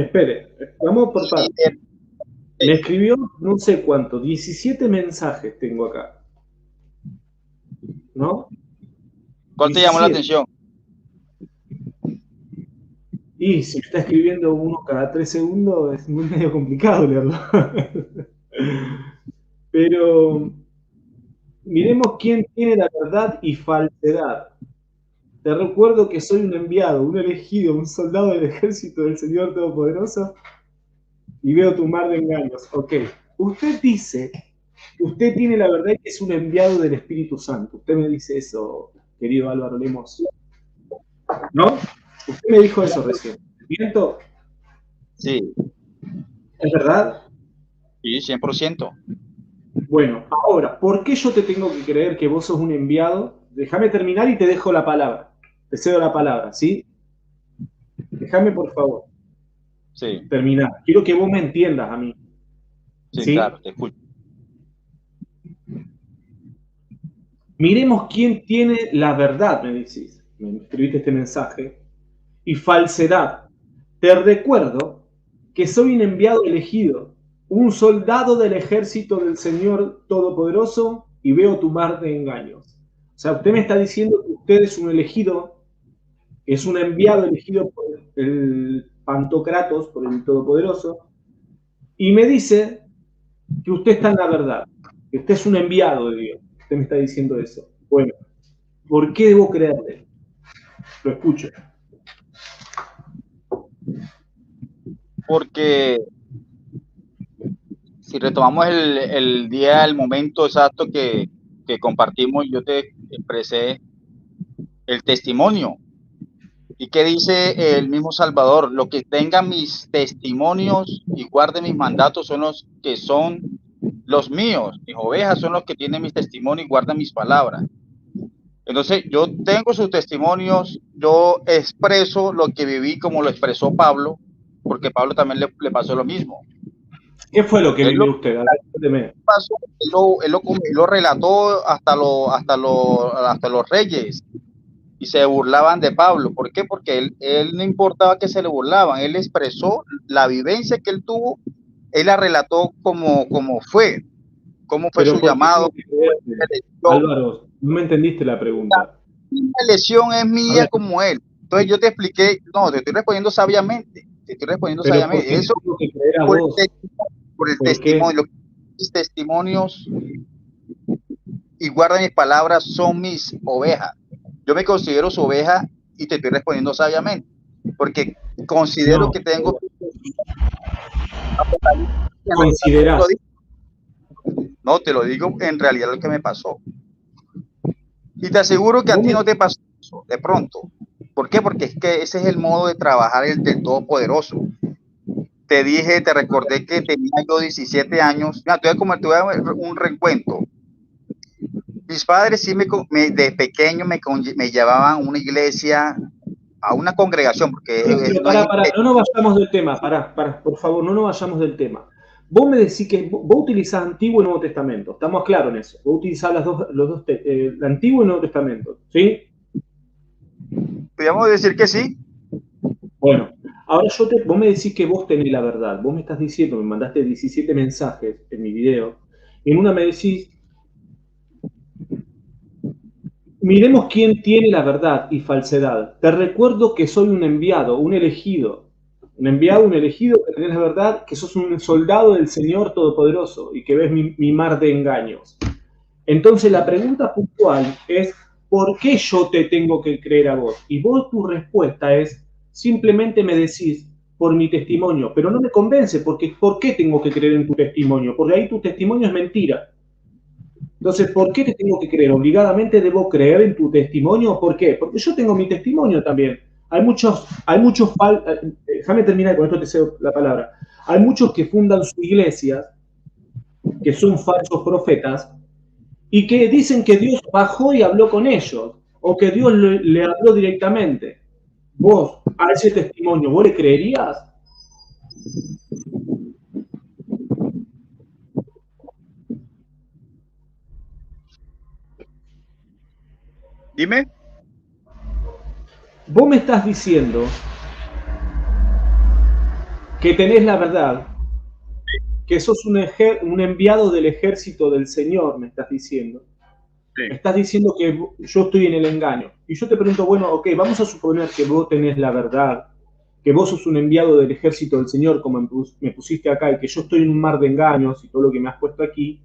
espere, vamos por Y partes. Me escribió no sé cuánto, 17 mensajes tengo acá, ¿no? ¿cuál te llamó la 17. atención? Y si me está escribiendo uno cada 3 segundos, es muy medio complicado leerlo. Pero miremos quién tiene la verdad y falsedad. Te recuerdo que soy un enviado, un elegido, un soldado del ejército del Señor Todopoderoso y veo tu mar de engaños. Ok, usted dice que usted tiene la verdad y que es un enviado del Espíritu Santo. Usted me dice eso, querido Álvaro Lemos, ¿no? Usted me dijo eso recién. ¿Miento? Sí, ¿Es verdad? sí, 100%. Bueno, ahora, ¿por qué yo te tengo que creer que vos sos un enviado? Déjame terminar y te dejo la palabra. Te cedo la palabra, ¿sí? Déjame, por favor, Sí, terminar. Quiero que vos me entiendas a mí, sí, ¿sí? claro, te escucho. Miremos quién tiene la verdad, me decís. Me escribiste este mensaje. Y falsedad. Te recuerdo que soy un enviado elegido, un soldado del ejército del Señor Todopoderoso y veo tu mar de engaños. O sea, usted me está diciendo que usted es un elegido, es un enviado elegido por el Pantocratos, por el Todopoderoso, y me dice que usted está en la verdad, que usted es un enviado de Dios. Usted me está diciendo eso. Bueno, ¿por qué debo creerle? Lo escucho. Porque si retomamos el día, el momento exacto que compartimos, yo te expresé el testimonio. ¿Y qué dice el mismo Salvador? Lo que tengan mis testimonios y guarde mis mandatos son los que son los míos. Mis ovejas son los que tienen mis testimonios y guardan mis palabras. Entonces, yo tengo sus testimonios, yo expreso lo que viví como lo expresó Pablo, porque Pablo también le pasó lo mismo. ¿Qué fue lo que Él lo vivió usted? A ver, cuénteme. pasó, él lo relató hasta los reyes y se burlaban de Pablo. ¿Por qué? Porque él no importaba que se le burlaban, él expresó la vivencia que él tuvo, él la relató como fue, cómo fue su Pero ¿por qué llamado, tengo que creerle? elección. Álvaro, no me entendiste la pregunta. La elección es A mía ver, como él. Entonces yo te expliqué, no, te estoy respondiendo sabiamente, pero ¿por qué te tengo que creer a por vos? por el ¿Por qué? testimonio, mis testimonios y guarda mis palabras son mis ovejas. Yo me considero su oveja y te estoy respondiendo sabiamente, porque considero No, que tengo considerás. no, te lo digo en realidad lo que me pasó. Y te aseguro que a Vos ti me, no te pasó eso, de pronto. ¿Por qué? Porque es que ese es el modo de trabajar el del Todopoderoso. Te dije, te recordé que tenía yo 17 años. Mira, te voy a dar un reencuentro. Mis padres sí de pequeño me llevaban a una iglesia, a una congregación, porque pero no es iglesia. no nos vayamos del tema, por favor, no nos vayamos del tema. Vos me decís que vos utilizás Antiguo y Nuevo Testamento, estamos claros en eso. Vos utilizás el Antiguo y Nuevo Testamento, ¿sí? Podríamos decir que sí, Bueno, ahora vos me decís que vos tenés la verdad. Vos me estás diciendo, me mandaste 17 mensajes en mi video. En una me decís, miremos quién tiene la verdad y falsedad. Te recuerdo que soy un enviado, un elegido. Un enviado, un elegido, que tenés la verdad, que sos un soldado del Señor Todopoderoso y que ves mi mar de engaños. Entonces la pregunta puntual es, ¿por qué yo te tengo que creer a vos? Y vos tu respuesta es, simplemente me decís por mi testimonio, pero no me convence, porque ¿por qué tengo que creer en tu testimonio? Porque ahí tu testimonio es mentira. Entonces, ¿por qué te tengo que creer? ¿Obligadamente debo creer en tu testimonio? ¿Por qué? Porque yo tengo mi testimonio también. Déjame terminar con esto, te cedo la palabra. Hay muchos que fundan su iglesia, que son falsos profetas, y que dicen que Dios bajó y habló con ellos, o que Dios le habló directamente. Vos, a ese testimonio, ¿vos le creerías? dime. Vos me estás diciendo que tenés la verdad, que sos un enviado del ejército del Señor, me estás diciendo. Sí. Me estás diciendo que yo estoy en el engaño. Y yo te pregunto, bueno, ok, vamos a suponer que vos tenés la verdad, que vos sos un enviado del ejército del Señor, como me pusiste acá, y que yo estoy en un mar de engaños y todo lo que me has puesto aquí.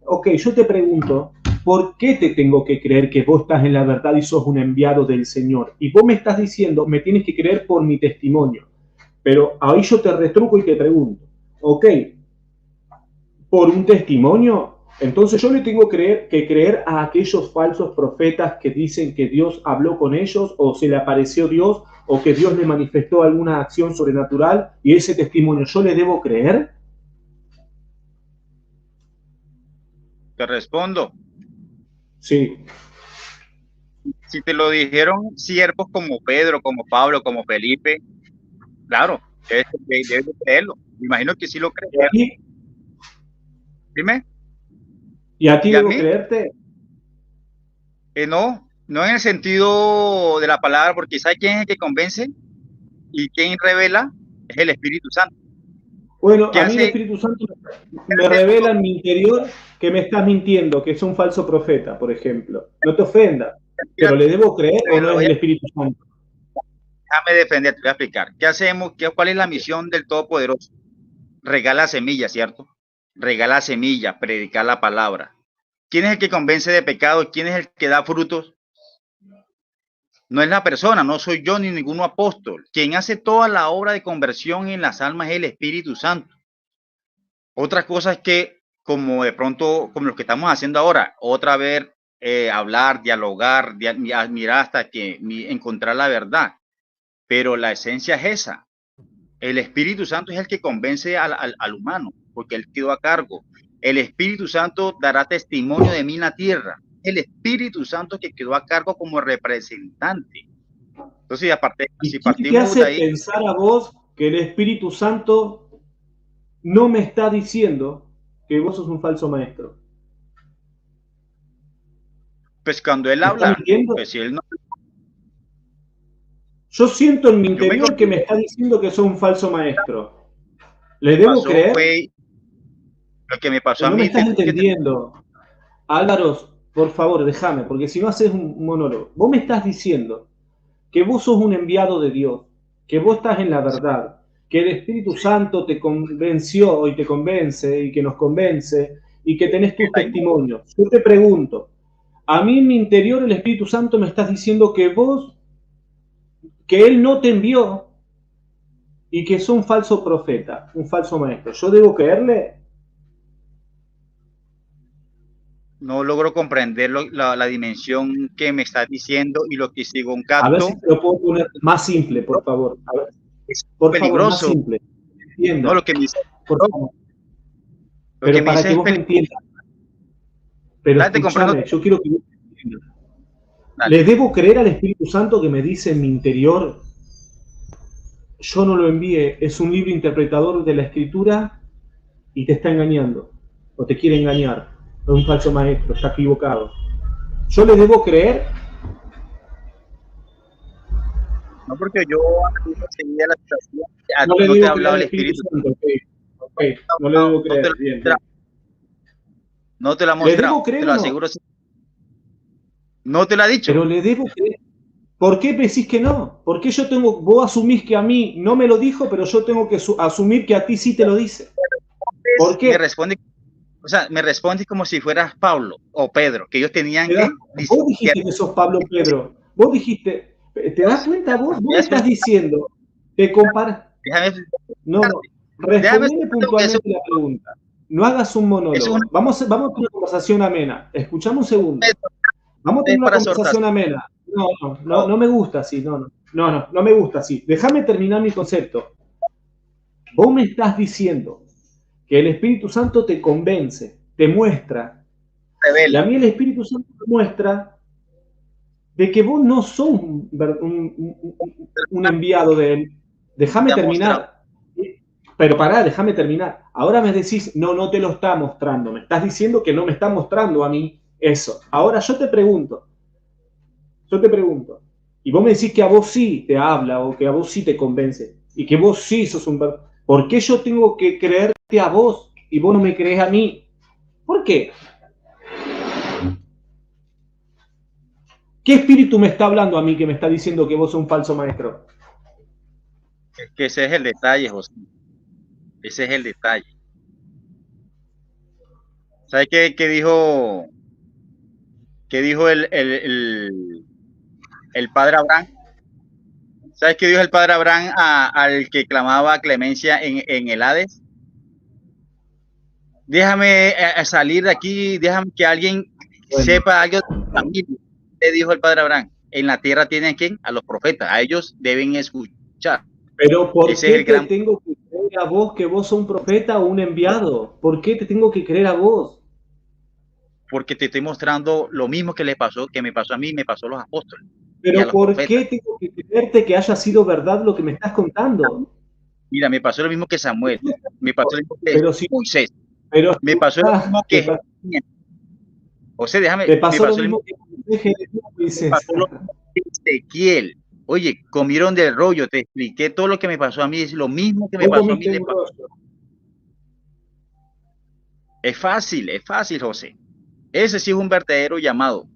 Ok, yo te pregunto, ¿por qué te tengo que creer que vos estás en la verdad y sos un enviado del Señor? Y vos me estás diciendo, me tienes que creer por mi testimonio. Pero ahí yo te retruco y te pregunto, ok, por un testimonio, entonces yo le tengo que creer a aquellos falsos profetas que dicen que Dios habló con ellos o se le apareció Dios o que Dios le manifestó alguna acción sobrenatural y ese testimonio yo le debo creer. Te respondo. Sí. Si te lo dijeron siervos como Pedro, como Pablo, como Felipe, claro, debes de creerlo. Me imagino que sí lo crees. Dime. ¿Y a ti ¿Y a debo mí? creerte? No, no en el sentido de la palabra, porque ¿sabe quién es el que convence y quién revela? Es el Espíritu Santo. Bueno, ¿Qué a mí el hace? Espíritu Santo me revela en mi interior que me estás mintiendo, que es un falso profeta, por ejemplo. No te ofendas, pero ¿le debo creer o no es el Espíritu Santo? Déjame defender, te voy a explicar. ¿Qué hacemos? ¿Cuál es la misión del Todopoderoso? Regala semillas, ¿cierto? Regala semillas, predicar la palabra. ¿Quién es el que convence de pecado? ¿Quién es el que da frutos? No es la persona, no soy yo ni ningún apóstol. Quien hace toda la obra de conversión en las almas es el Espíritu Santo. Otra cosa es que, como de pronto, como lo que estamos haciendo ahora, otra vez hablar, dialogar, mirar hasta que encontrar la verdad. Pero la esencia es esa. El Espíritu Santo es el que convence al humano, porque él quedó a cargo. El Espíritu Santo dará testimonio de mí en la tierra. El Espíritu Santo que quedó a cargo como representante. Entonces, aparte, ¿Y si quién te partimos de hace ahí, pensar a vos que el Espíritu Santo no me está diciendo que vos sos un falso maestro? pues cuando él ¿Me está habla, mintiendo? pues si él no, Yo siento en mi yo me interior que me considero, está diciendo que soy un falso maestro. ¿Le me debo pasó creer? fue lo que me pasó a No me mí, estás tengo que tener, entendiendo. Álvaro, por favor, déjame, porque si no haces un monólogo. Vos me estás diciendo que vos sos un enviado de Dios, que vos estás en la verdad, que el Espíritu Santo te convenció y te convence y que nos convence y que tenés tus testimonios. Yo te pregunto, a mí en mi interior el Espíritu Santo me estás diciendo que vos, que Él no te envió y que sos un falso profeta, un falso maestro. ¿Yo debo creerle? no logro comprender la dimensión que me estás diciendo y lo que sigo un A ver capto, si te lo puedo poner más simple, por favor. A ver, es por favor, más peligroso. simple. No, Entienda, por favor. lo que Pero me para dice que es vos me peligroso. entiendas, pero Date, comprendo. escúchame, yo quiero que vos me entiendas. Dale. ¿Le debo creer al Espíritu Santo que me dice en mi interior, yo no lo envié, es un libro interpretador de la Escritura y te está engañando, o te quiere engañar, es un falso maestro, está equivocado? ¿Yo le debo creer? No, porque yo analizo enseguida la situación. A No ti le no te ha debo creer hablado al el Espíritu Espíritu. Santo, ok, ok, no le No, debo no te creer, lo ha bien, bien. mostrado. No te lo ha ¿Le debo mostrado. creer Te o lo no? aseguro. No te lo ha Pero dicho. le debo creer. ¿Por qué decís que no? ¿Por qué yo tengo, vos asumís que a mí no me lo dijo, pero yo tengo que asumir que a ti sí te lo dice? ¿Por Me qué? responde, o sea, me responde como si fueras Pablo o Pedro, que ellos tenían que Vos dijiste que sos Pablo Pedro. Vos dijiste, ¿te das cuenta vos? Vos me estás diciendo, te comparas. déjame, No, no. déjame Respondeme que puntualmente la pregunta. No hagas un es una monólogo. Vamos a tener una conversación amena. Escuchame un segundo. Vamos a tener una para exhortación. conversación amena. No, no, no, no me gusta así. No, no, no, no, no me gusta así. Déjame terminar mi concepto. Vos me estás diciendo que el Espíritu Santo te convence, te muestra. Y Revela. a mí el Espíritu Santo me muestra de que vos no sos un enviado de él. Déjame Te ha mostrado. terminar. Pero pará, déjame terminar. Ahora me decís, no, no te lo está mostrando. Me estás diciendo que no me está mostrando a mí eso. Ahora yo te pregunto, y vos me decís que a vos sí te habla o que a vos sí te convence y que vos sí sos un... ¿Por qué yo tengo que creerte a vos y vos no me crees a mí? ¿Por qué? ¿Qué espíritu me está hablando a mí que me está diciendo que vos sos un falso maestro? Es que ese es el detalle, José. Ese es el detalle. ¿Sabes qué dijo el padre Abraham? ¿Sabes qué dijo el padre Abraham al que clamaba clemencia en el Hades? Déjame salir de aquí, déjame que alguien Bueno, sepa algo de mi familia. Le dijo el padre Abraham, en la tierra tienen quién, a los profetas, a ellos deben escuchar. pero ¿por Ese es qué el te gran, tengo que creer a vos que vos sos un profeta o un enviado? ¿Por qué te tengo que creer a vos? porque te estoy mostrando lo mismo que le pasó, que me pasó a mí, me pasó a los apóstoles y a Pero los ¿por profetas. qué tengo que creerte que haya sido verdad lo que me estás contando? Mira, me pasó lo mismo que Samuel, me pasó lo mismo que Pero si, Moisés, pero me pasó lo mismo te, que Jeremías. O sea, déjame, te me pasó lo pasó lo mismo mismo que Jeremías, me dices. pasó lo mismo que Ezequiel. Oye, comieron del rollo, te expliqué todo lo que me pasó a mí, es lo mismo que me Vos pasó a mí, comiste le un pasó. rollo. Es fácil, José. Ese sí es un verdadero llamado.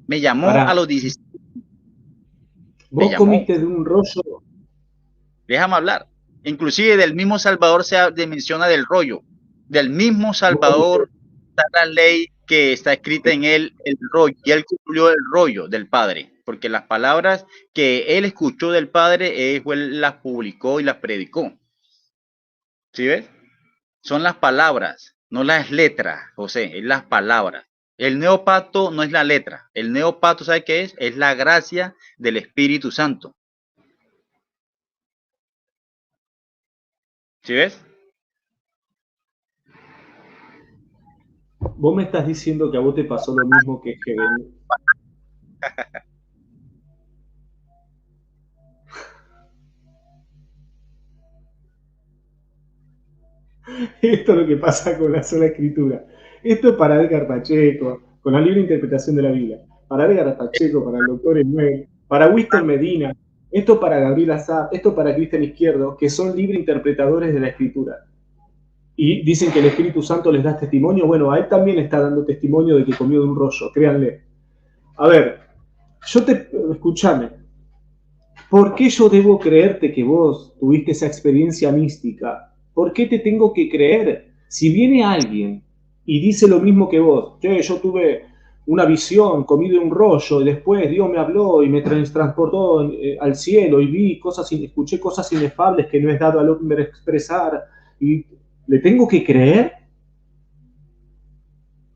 Me llamó a Pará, los 16, me vos llamó, comiste de un rollo. déjame hablar. Inclusive del mismo Salvador menciona del rollo. Del mismo Vos comiste, Salvador está la ley que está escrita en él, el rollo, y él cumplió el rollo del Padre, porque las palabras que él escuchó del Padre, él las publicó y las predicó. ¿Sí ves? Son las palabras, no las letras, José, es las palabras. El nuevo pacto no es la letra. El nuevo pacto, ¿sabe qué es? Es la gracia del Espíritu Santo. ¿Sí ves? vos me estás diciendo que a vos te pasó lo mismo que Jeremías. Esto es lo que pasa con la sola escritura. Esto es para Edgar Pacheco, con la libre interpretación de la Biblia. Para Edgar Pacheco, para el doctor Enuel, para Winston Medina, esto para Gabriel Azar, esto para Cristian Izquierdo, que son libre interpretadores de la escritura. Y dicen que el Espíritu Santo les da testimonio. Bueno, a él también está dando testimonio de que comió de un rollo, créanle. A ver, escúchame, ¿por qué yo debo creerte que vos tuviste esa experiencia mística? ¿Por qué te tengo que creer? Si viene alguien y dice lo mismo que vos, che, yo tuve una visión, comí de un rollo, y después Dios me habló y me transportó al cielo y vi cosas, escuché cosas inefables que no es dado al hombre expresar, y le tengo que creer.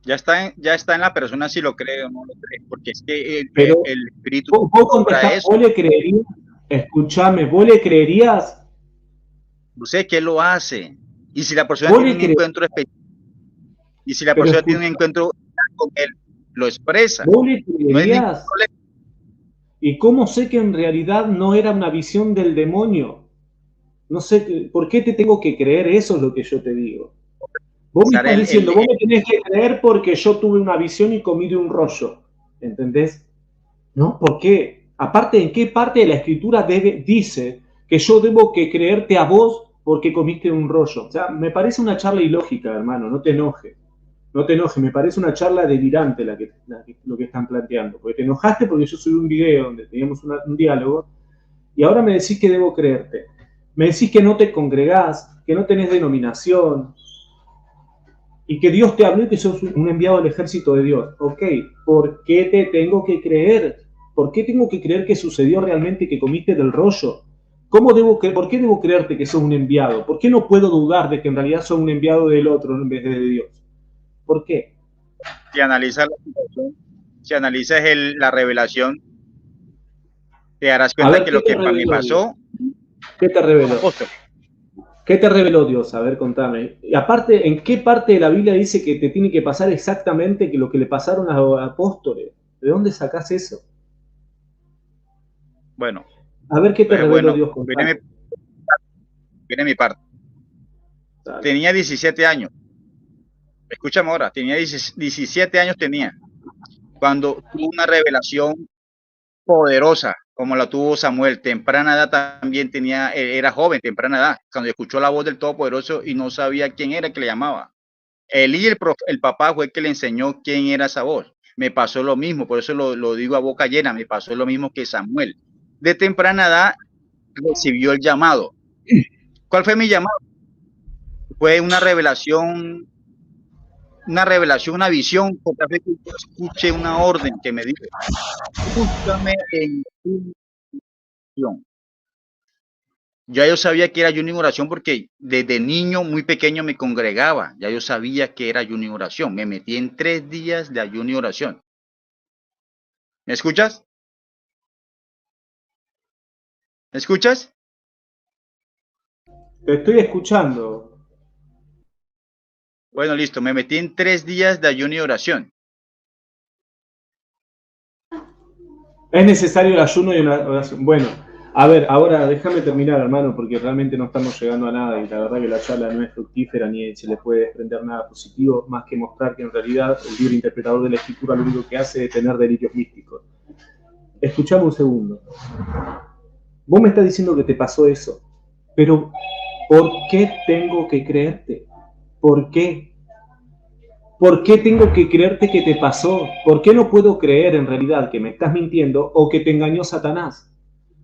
Ya está en la persona si lo cree o no lo cree, porque es que Pero el Espíritu vos obra contestás, eso. vos le creerías, escúchame, vos le creerías, No sé qué lo hace. Y si la persona vos tiene le un creerías, encuentro especial, y si la pero persona tiene un escucha, encuentro con él, lo expresa. vos le No hay ningún creerías. problema. ¿Y cómo sé que en realidad no era una visión del demonio? No sé, ¿por qué te tengo que creer? Eso es lo que yo te digo. Vos me Sale estás diciendo, vos me tenés que creer porque yo tuve una visión y comí de un rollo. ¿Entendés? ¿No? ¿Por qué? Aparte, ¿en qué parte de la escritura dice que yo debo que creerte a vos porque comiste un rollo? O sea, me parece una charla ilógica, hermano, no te enojes. No te enojes, me parece una charla delirante lo que están planteando. Porque te enojaste porque yo subí un video donde teníamos un diálogo y ahora me decís que debo creerte. Me decís que no te congregás, que no tenés denominación y que Dios te habló y que sos un enviado del ejército de Dios. Ok, ¿por qué te tengo que creer? ¿Por qué tengo que creer que sucedió realmente que comiste del rollo? ¿Por qué debo creerte que sos un enviado? ¿Por qué no puedo dudar de que en realidad sos un enviado del otro en vez de Dios? ¿Por qué? si analizas la situación, si analizas la revelación, te darás A cuenta ver, que ¿qué lo te que para mí reveló Dios? pasó, ¿Qué te los reveló? apóstoles. ¿Qué te reveló Dios? A ver, contame. Y aparte, ¿en qué parte de la Biblia dice que te tiene que pasar exactamente lo que le pasaron a los apóstoles? ¿De dónde sacás eso? Bueno, A ver, ¿qué te reveló bueno, Dios? Contame. viene mi parte. Dale. Tenía 17 años. Escúchame ahora, tenía 17 años tenía cuando tuvo una revelación poderosa, como la tuvo Samuel, temprana edad también tenía, era joven, temprana edad, cuando escuchó la voz del Todopoderoso y no sabía quién era que le llamaba. Elí, el papá, fue el que le enseñó quién era esa voz. Me pasó lo mismo, por eso lo digo a boca llena, me pasó lo mismo que Samuel. De temprana edad recibió el llamado. ¿Cuál fue mi llamado? Fue una revelación, una visión, porque a veces yo escuché una orden que me dijo, búscame en oración. Ya yo sabía que era ayuno y oración porque desde niño muy pequeño me congregaba. Ya yo sabía que era ayuno y oración. Me metí en 3 días de ayuno y oración. ¿Me escuchas? ¿Me escuchas? Te estoy escuchando. Bueno, listo. Me metí en 3 días de ayuno y oración. Es necesario el ayuno y una oración. Bueno, a ver, ahora déjame terminar, hermano, porque realmente no estamos llegando a nada y la verdad que la charla no es fructífera ni se le puede desprender nada positivo, más que mostrar que en realidad el libre interpretador de la escritura lo único que hace es tener delirios místicos. Escuchame un segundo. Vos me estás diciendo que te pasó eso, pero ¿por qué tengo que creerte? ¿Por qué? ¿Por qué tengo que creerte que te pasó? ¿Por qué no puedo creer en realidad que me estás mintiendo o que te engañó Satanás?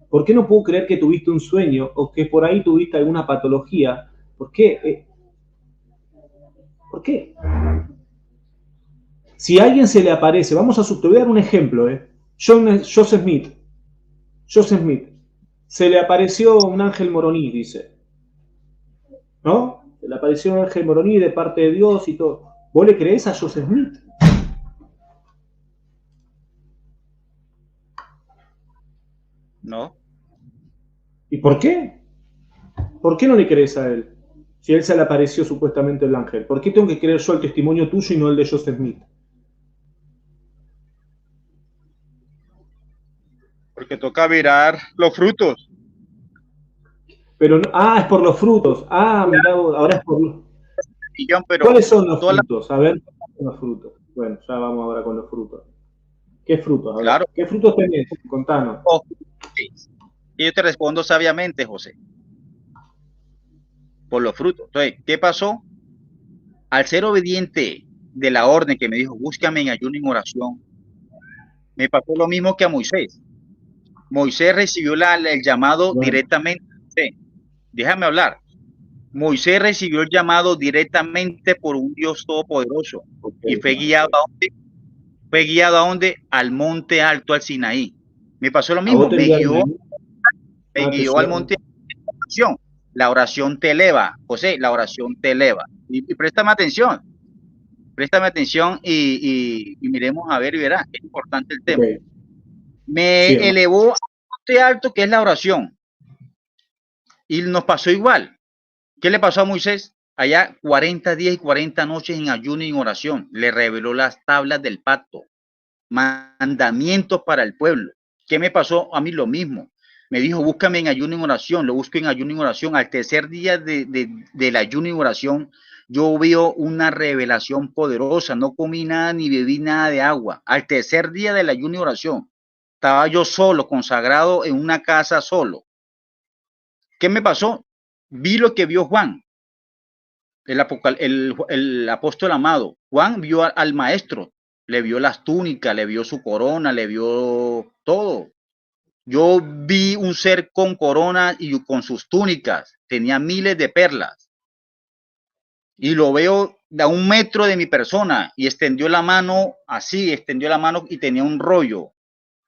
¿Por qué no puedo creer que tuviste un sueño o que por ahí tuviste alguna patología? ¿Por qué? ¿Por qué? Si a alguien se le aparece, te voy a dar un ejemplo, Joseph Smith. Joseph Smith. Se le apareció un ángel moroní, dice. ¿No? Se le apareció un ángel moroní de parte de Dios y todo. ¿Vos le creés a Joseph Smith? No. ¿Y por qué? ¿Por qué no le crees a él? Si a él se le apareció supuestamente el ángel. ¿Por qué tengo que creer yo el testimonio tuyo y no el de Joseph Smith? Porque toca mirar los frutos. Pero, es por los frutos. Mirá, ahora es por los... Pero ¿Cuáles son los toda la, frutos? A ver, ¿cuáles son los frutos? Bueno, ya vamos ahora con los frutos. ¿Qué frutos? A ver, claro. ¿qué frutos tenés? Contanos. Y yo te respondo sabiamente, José, por los frutos. Entonces, ¿qué pasó? Al ser obediente de la orden que me dijo, búscame en ayuno y en oración, me pasó lo mismo que a Moisés. Moisés recibió el llamado Bueno, directamente. Déjame hablar. Moisés recibió el llamado directamente por un Dios todopoderoso y okay, fue guiado a dónde? Fue guiado a dónde? Al monte alto, al Sinaí. Me pasó lo a vos mismo, te enviaron a me te guió al monte llevaron. de oración. La oración te eleva, José, la oración te eleva. Y préstame atención y miremos a ver y verás, es importante el tema. Ok, Me sí, hermano. elevó al monte alto que es la oración y nos pasó igual. ¿Qué le pasó a Moisés? Allá 40 días y 40 noches en ayuno y en oración. Le reveló las tablas del pacto, mandamientos para el pueblo. ¿Qué me pasó a mí? Lo mismo. Me dijo, búscame en ayuno y en oración. Lo busco en ayuno y en oración. Al tercer día del ayuno y oración, yo veo una revelación poderosa. No comí nada ni bebí nada de agua. Al tercer día del ayuno y oración, estaba yo solo, consagrado en una casa solo. ¿Qué me pasó? Vi lo que vio Juan, el apóstol amado. Juan vio al maestro, le vio las túnicas, le vio su corona, le vio todo. Yo vi un ser con corona y con sus túnicas, tenía miles de perlas. Y lo veo a 1 metro de mi persona y extendió la mano así, extendió la mano y tenía un rollo.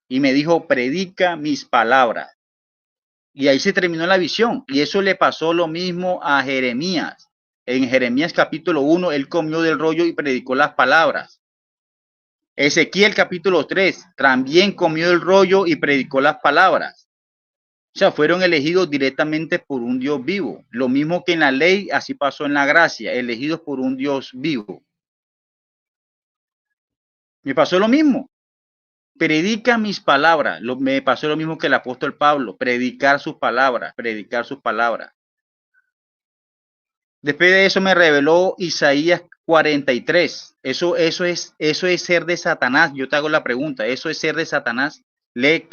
Y me dijo, predica mis palabras. Y ahí se terminó la visión. Y eso le pasó lo mismo a Jeremías. En Jeremías capítulo 1, él comió del rollo y predicó las palabras. Ezequiel capítulo 3, también comió el rollo y predicó las palabras. O sea, fueron elegidos directamente por un Dios vivo. Lo mismo que en la ley, así pasó en la gracia, elegidos por un Dios vivo. Me pasó lo mismo. Predica mis palabras. Me pasó lo mismo que el apóstol Pablo. Predicar sus palabras, predicar sus palabras. Después de eso me reveló Isaías 43. Eso es ser de Satanás. Yo te hago la pregunta, ¿eso es ser de Satanás? Lee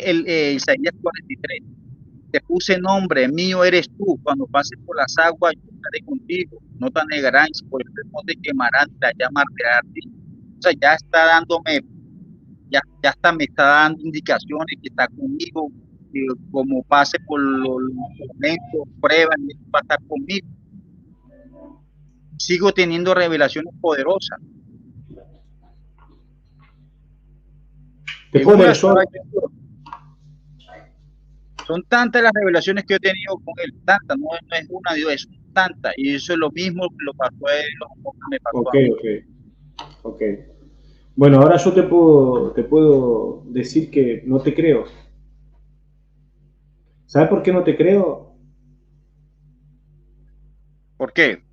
el Isaías 43. Te puse nombre, mío eres tú. Cuando pases por las aguas, yo estaré contigo. No te anegarán, si por el fuego te quemarán, la llama arderá a ti. O sea, ya está dándome, ya está, me está dando indicaciones que está conmigo, que como pase por los momentos, pruebas, va a estar conmigo. Sigo teniendo revelaciones poderosas. ¿Te En puedo una leer yo? estaba yo, son tantas las revelaciones que yo he tenido con él, tantas, no, no es una, Dios, es tantas, y eso es lo mismo que lo pasó a él, lo mismo que me pasó Ok, a mí. ok. Bueno, ahora yo te puedo decir que no te creo. ¿Sabes por qué no te creo? ¿Por qué?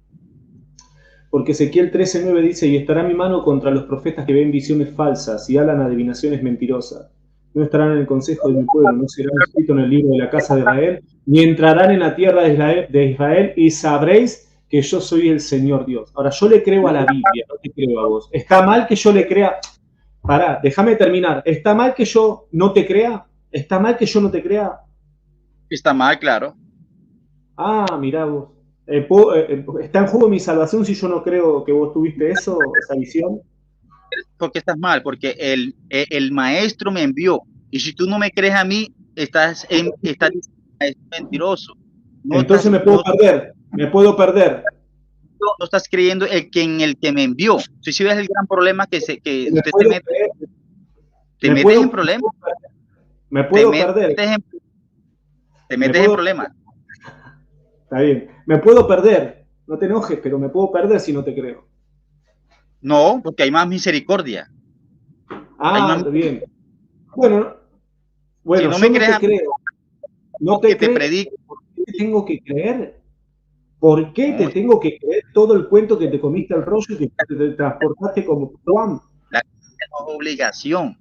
Porque Ezequiel 13:9 dice, y estará mi mano contra los profetas que ven visiones falsas y hablan adivinaciones mentirosas. No estarán en el consejo de mi pueblo, no serán escritos en el libro de la casa de Israel, ni entrarán en la tierra de Israel, y sabréis que yo soy el Señor Dios. Ahora, yo le creo a la Biblia, no te creo a vos. ¿Está mal que yo le crea? Pará, déjame terminar. ¿Está mal que yo no te crea? ¿Está mal que yo no te crea? Está mal, claro. Ah, mirá vos. ¿Está en juego mi salvación si yo no creo que vos tuviste eso, esa visión? ¿Por qué estás mal? Porque el maestro me envió. Y si tú no me crees a mí, estás diciendo maestro mentiroso. No Entonces estás, me puedo perder, me puedo perder. no estás creyendo en el que me envió. Si ves el gran problema que Me usted puedo perder, te me metes en puedo, problemas, me te puedo metes perder, en, te me metes en puedo, problemas. está bien, me puedo perder. No te enojes, pero me puedo perder si no te creo. No, porque hay más misericordia. Hay Ah, más está misericordia. bien. Bueno, Si bueno, no yo me no crees te a mí, creo. No que te te creo. predico. ¿Por qué te tengo que creer? ¿Por qué te No, tengo que creer todo el cuento que te comiste el rollo y que te transportaste como Juan? la no es obligación.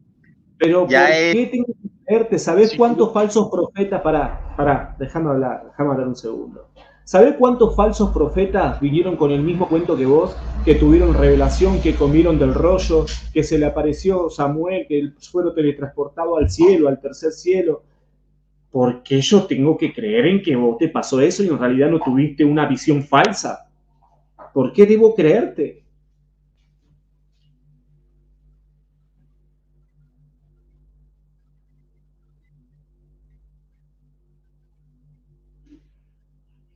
Pero Ya ¿por es, qué tengo que creerte? ¿Sabés si tú, cuántos falsos profetas, déjame hablar un segundo. ¿Sabés cuántos falsos profetas vinieron con el mismo cuento que vos, que tuvieron revelación, que comieron del rollo, que se le apareció Samuel, que fueron teletransportado al cielo, al tercer cielo? ¿Por qué yo tengo que creer en que vos te pasó eso y en realidad no tuviste una visión falsa? ¿Por qué debo creerte?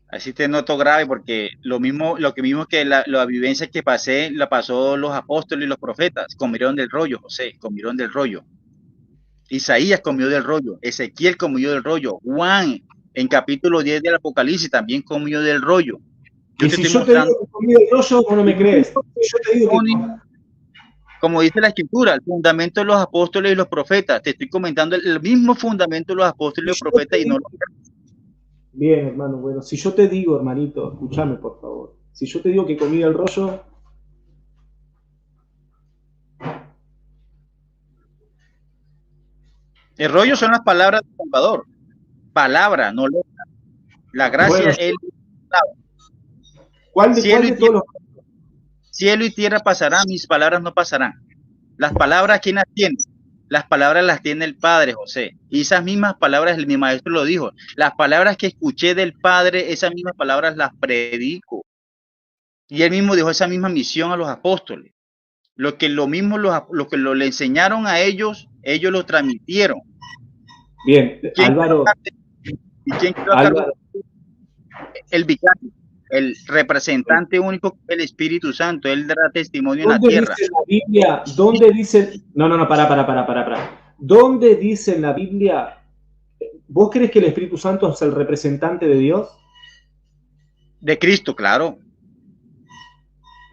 así te noto grave, porque lo que mismo que la vivencia que pasé, la pasó los apóstoles y los profetas, comieron del rollo, José, comieron del rollo. Isaías comió del rollo, Ezequiel comió del rollo, Juan en capítulo 10 del Apocalipsis también comió del rollo. Yo Y te si estoy yo te mostrando digo que comí el rollo, vos no me crees. Si yo te digo que como dice la escritura, el fundamento de los apóstoles y los profetas. Te estoy comentando el mismo fundamento de los apóstoles y si los yo te profetas y no digo, bien, hermano, bueno, si yo te digo, hermanito, escúchame por favor. Si yo te digo que comí el rollo, el rollo son las palabras del Salvador. Palabra, no letra. La bueno, gracia, él, ¿cuál de todos los cielo y tierra pasarán, mis palabras no pasarán. Las palabras, ¿quién las tiene? Las palabras las tiene el Padre, José. Y esas mismas palabras, mi maestro lo dijo. Las palabras que escuché del Padre, esas mismas palabras las predico. Y él mismo dejó esa misma misión a los apóstoles. Lo que le enseñaron a ellos, ellos lo transmitieron. Bien, ¿Quién quedó a Álvaro, cargo? ¿Y quién quedó a cargo? Álvaro, El vicario, el representante único, el Espíritu Santo. Él dará testimonio en la ¿dónde tierra. dice en la Biblia, dónde dice, no, no, no, para. ¿Dónde dice en la Biblia, vos crees que el Espíritu Santo es el representante de Dios? De Cristo, claro.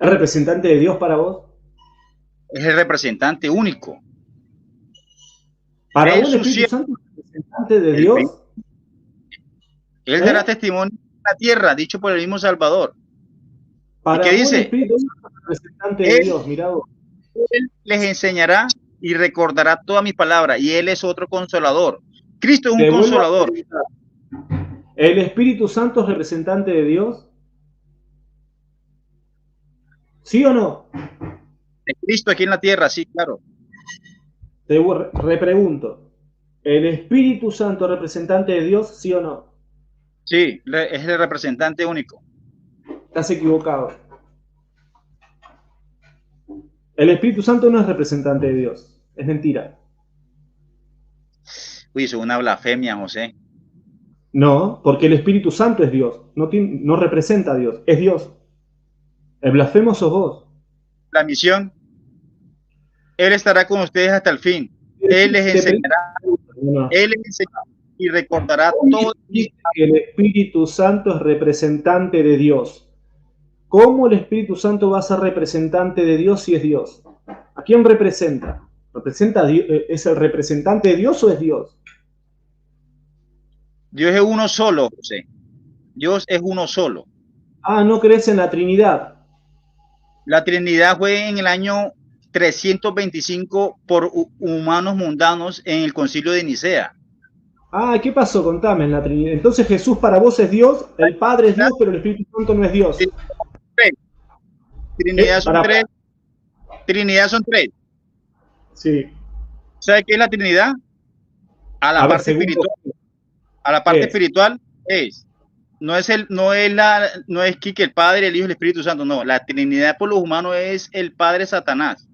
¿Es representante de Dios para vos? Es el representante único. ¿Para En vos el su Espíritu cielo, Santo es representante de él, Dios? él dará ¿Eh? testimonio en la tierra, dicho por el mismo Salvador. ¿Y qué Para vos el dice? Espíritu Santo es representante de Él, Dios, mirá vos. él les enseñará y recordará todas mis palabras. Y Él es otro consolador. Cristo es un Te vuelvo a consolador. preguntar, ¿el Espíritu Santo es representante de Dios? ¿Sí o no? De Cristo aquí en la tierra, sí, claro. Te repregunto. ¿El Espíritu Santo es representante de Dios, sí o no? Sí, es el representante único. Estás equivocado. El Espíritu Santo no es representante de Dios. Es mentira. Uy, eso es una blasfemia, José. No, porque el Espíritu Santo es Dios. No representa a Dios. Es Dios. El blasfemo sos vos. La misión, Él estará con ustedes hasta el fin. Él les enseñará, No. Él les enseñará y recordará ¿Cómo todo. dice que el Espíritu Santo es representante de Dios? ¿Cómo el Espíritu Santo va a ser representante de Dios si es Dios? ¿A quién representa? ¿Representa ¿Es el representante de Dios o es Dios? Dios es uno solo, José. Dios es uno solo. Ah, no crees en la Trinidad. La Trinidad fue en el año 325 por humanos mundanos en el Concilio de Nicea. Ah, ¿qué pasó? Contame en la Trinidad. Entonces Jesús para vos es Dios, el Padre es Dios, pero el Espíritu Santo no es Dios. Trinidad son Para. tres. Trinidad son tres. Sí. ¿Sabe qué es la Trinidad? A la A ver, parte segundo. espiritual. A la parte espiritual es. No es que el Padre, el Hijo y el Espíritu Santo, no. La Trinidad por los humanos es el Padre Satanás,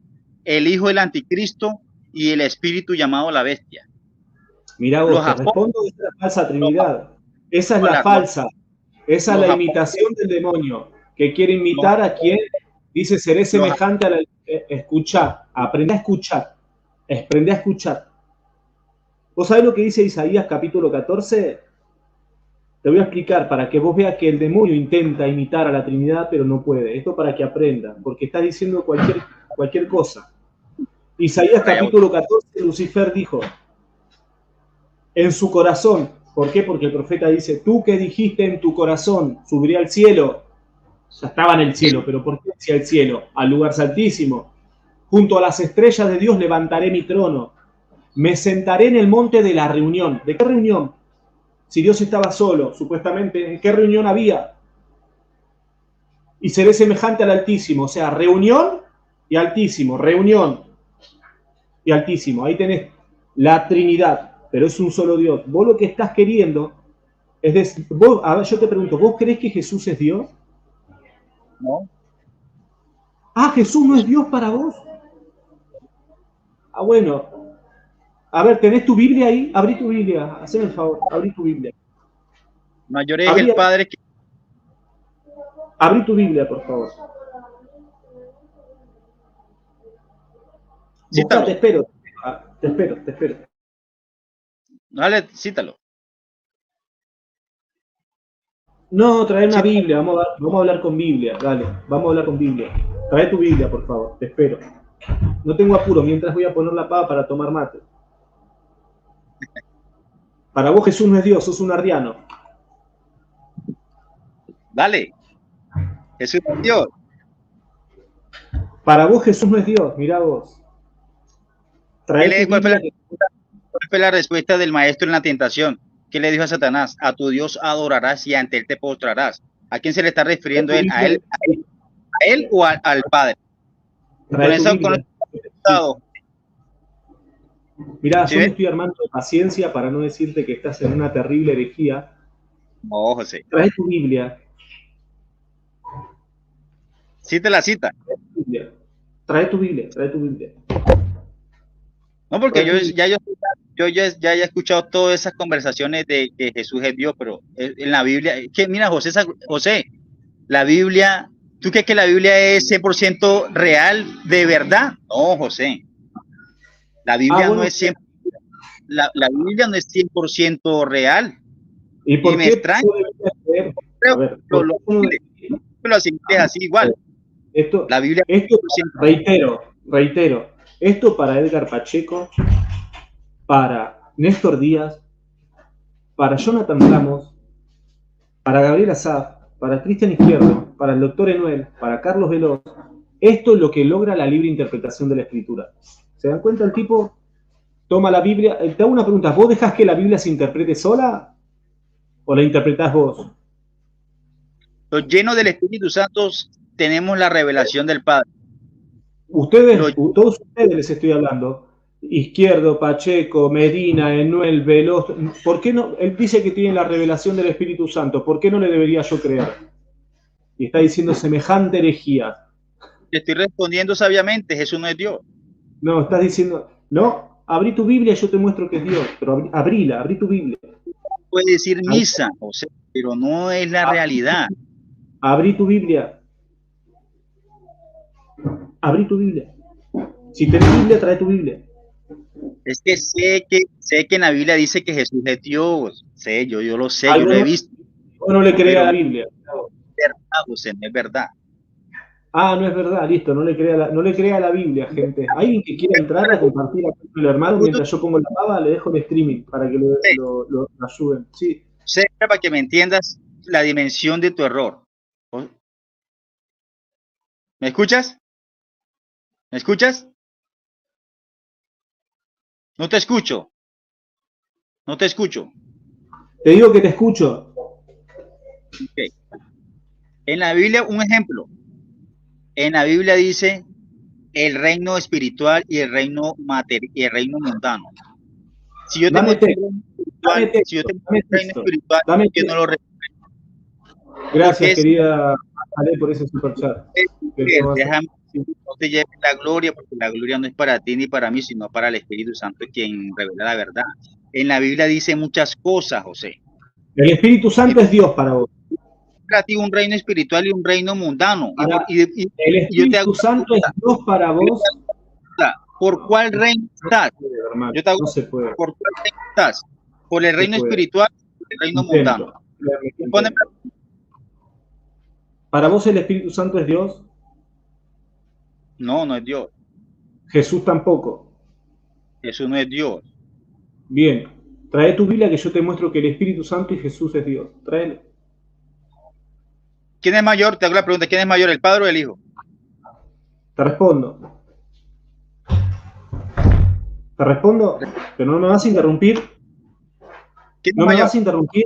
el Hijo el Anticristo y el Espíritu llamado la Bestia. Mirá vos, te respondo, esa es la falsa Trinidad. Esa es la falsa. Esa es la imitación del demonio, que quiere imitar a quien dice seré semejante a la. Escuchar, aprende a escuchar. Aprende a escuchar. ¿Vos sabés lo que dice Isaías capítulo 14? Te voy a explicar para que vos veas que el demonio intenta imitar a la Trinidad, pero no puede. Esto para que aprenda, porque está diciendo cualquier cosa. Isaías capítulo 14, Lucifer dijo, en su corazón. ¿Por qué? Porque el profeta dice, tú que dijiste en tu corazón, subiré al cielo. Ya estaba en el cielo, pero ¿por qué hacia el cielo? Al lugar santísimo. Junto a las estrellas de Dios levantaré mi trono. Me sentaré en el monte de la reunión. ¿De qué reunión? Si Dios estaba solo, supuestamente, ¿en qué reunión había? Y seré semejante al Altísimo. O sea, reunión y Altísimo. Reunión y Altísimo. Ahí tenés la Trinidad, pero es un solo Dios. Vos lo que estás queriendo es decir, vos, a ver, yo te pregunto, ¿vos crees que Jesús es Dios? No. Ah, Jesús no es Dios para vos. Ah, bueno. A ver, ¿tenés tu Biblia ahí? Abrí tu Biblia, haceme el favor, abrí tu Biblia. Mayor es el Padre que... Abrí tu Biblia, por favor. Busca, te espero. Te espero. Dale, cítalo. No, trae una Biblia, vamos a hablar con Biblia, dale, vamos a hablar con Biblia. Trae tu Biblia, por favor, te espero. No tengo apuro, mientras voy a poner la pava para tomar mate. Para vos Jesús no es Dios, sos un arriano. Dale. Jesús es Dios. Para vos Jesús no es Dios, mirá vos. Trae tu Biblia. ¿Cuál fue la respuesta del maestro en la tentación? ¿Qué le dijo a Satanás? A tu Dios adorarás y ante él te postrarás. ¿A quién se le está refiriendo él? ¿A él o al Padre? Trae tu Biblia. Mirá, yo me estoy armando de paciencia para no decirte que estás en una terrible herejía. No, José. Trae tu Biblia. Cita la cita. Trae tu Biblia, trae tu Biblia. No, porque yo ya he escuchado todas esas conversaciones de que Jesús es Dios, pero en la Biblia, que mira, José, la Biblia, ¿tú crees que la Biblia es 100% real, de verdad? No, José. La Biblia no es 100%, la Biblia no es 100% real. ¿Y por me qué extraña? Lo siguiente así igual. La Biblia, reitero, esto para Edgar Pacheco, para Néstor Díaz, para Jonathan Ramos, para Gabriel Azaf, para Cristian Izquierdo, para el doctor Enuel, para Carlos Veloz. Esto es lo que logra la libre interpretación de la escritura. ¿Se dan cuenta? El tipo toma la Biblia. Te hago una pregunta, ¿vos dejás que la Biblia se interprete sola o la interpretás vos? Los llenos del Espíritu Santo tenemos la revelación del Padre. Todos ustedes les estoy hablando. Izquierdo, Pacheco, Medina, Enuel, Veloz, ¿por qué no? Él dice que tiene la revelación del Espíritu Santo, ¿por qué no le debería yo creer? Y está diciendo semejante herejía. Te estoy respondiendo sabiamente, Jesús no es Dios. No, estás diciendo, no, abrí tu Biblia y yo te muestro que es Dios, pero abrila, abrí tu Biblia. Puede decir misa, o sea, pero no es la realidad. Abrí tu Biblia. Abrí tu Biblia. Si tenés Biblia, trae tu Biblia. Es que sé que en la Biblia dice que Jesús es Dios. Sé, yo lo sé, yo lo he visto. O no le crees a la Biblia. No es verdad, José, no es verdad. Ah, no es verdad, listo, no le crea a la Biblia, gente. Alguien que quiera entrar a compartir la con el hermano mientras yo pongo la pava, le dejo el streaming para que lo ayuden. Sí. Sé, para que me entiendas la dimensión de tu error. ¿Me escuchas? ¿Me escuchas? No te escucho. No te escucho. Te digo que te escucho. Okay. En la Biblia, un ejemplo. En la Biblia dice el reino espiritual y el reino mundano. Si yo te muestro el reino espiritual, que no lo respeto. Gracias, querida Ale, por ese superchat. Déjame, no te lleves la gloria, porque la gloria no es para ti ni para mí, sino para el Espíritu Santo, quien revela la verdad. En la Biblia dice muchas cosas, José. El Espíritu Santo es Dios para vos. Para ti un reino espiritual y un reino mundano. El Espíritu Santo es Dios para vos. ¿Por cuál reino estás? Yo te hago, no se puede. ¿por cuál reino estás? ¿Por el reino espiritual o el reino mundano? ¿Para vos el Espíritu Santo es Dios? No, no es Dios. Jesús tampoco. Jesús no es Dios. Bien, trae tu Biblia que yo te muestro que el Espíritu Santo y Jesús es Dios. Tráelo. ¿Quién es mayor? Te hago la pregunta, ¿quién es mayor, el Padre o el Hijo? Te respondo. Te respondo, pero no me vas a interrumpir. ¿No me vas a interrumpir?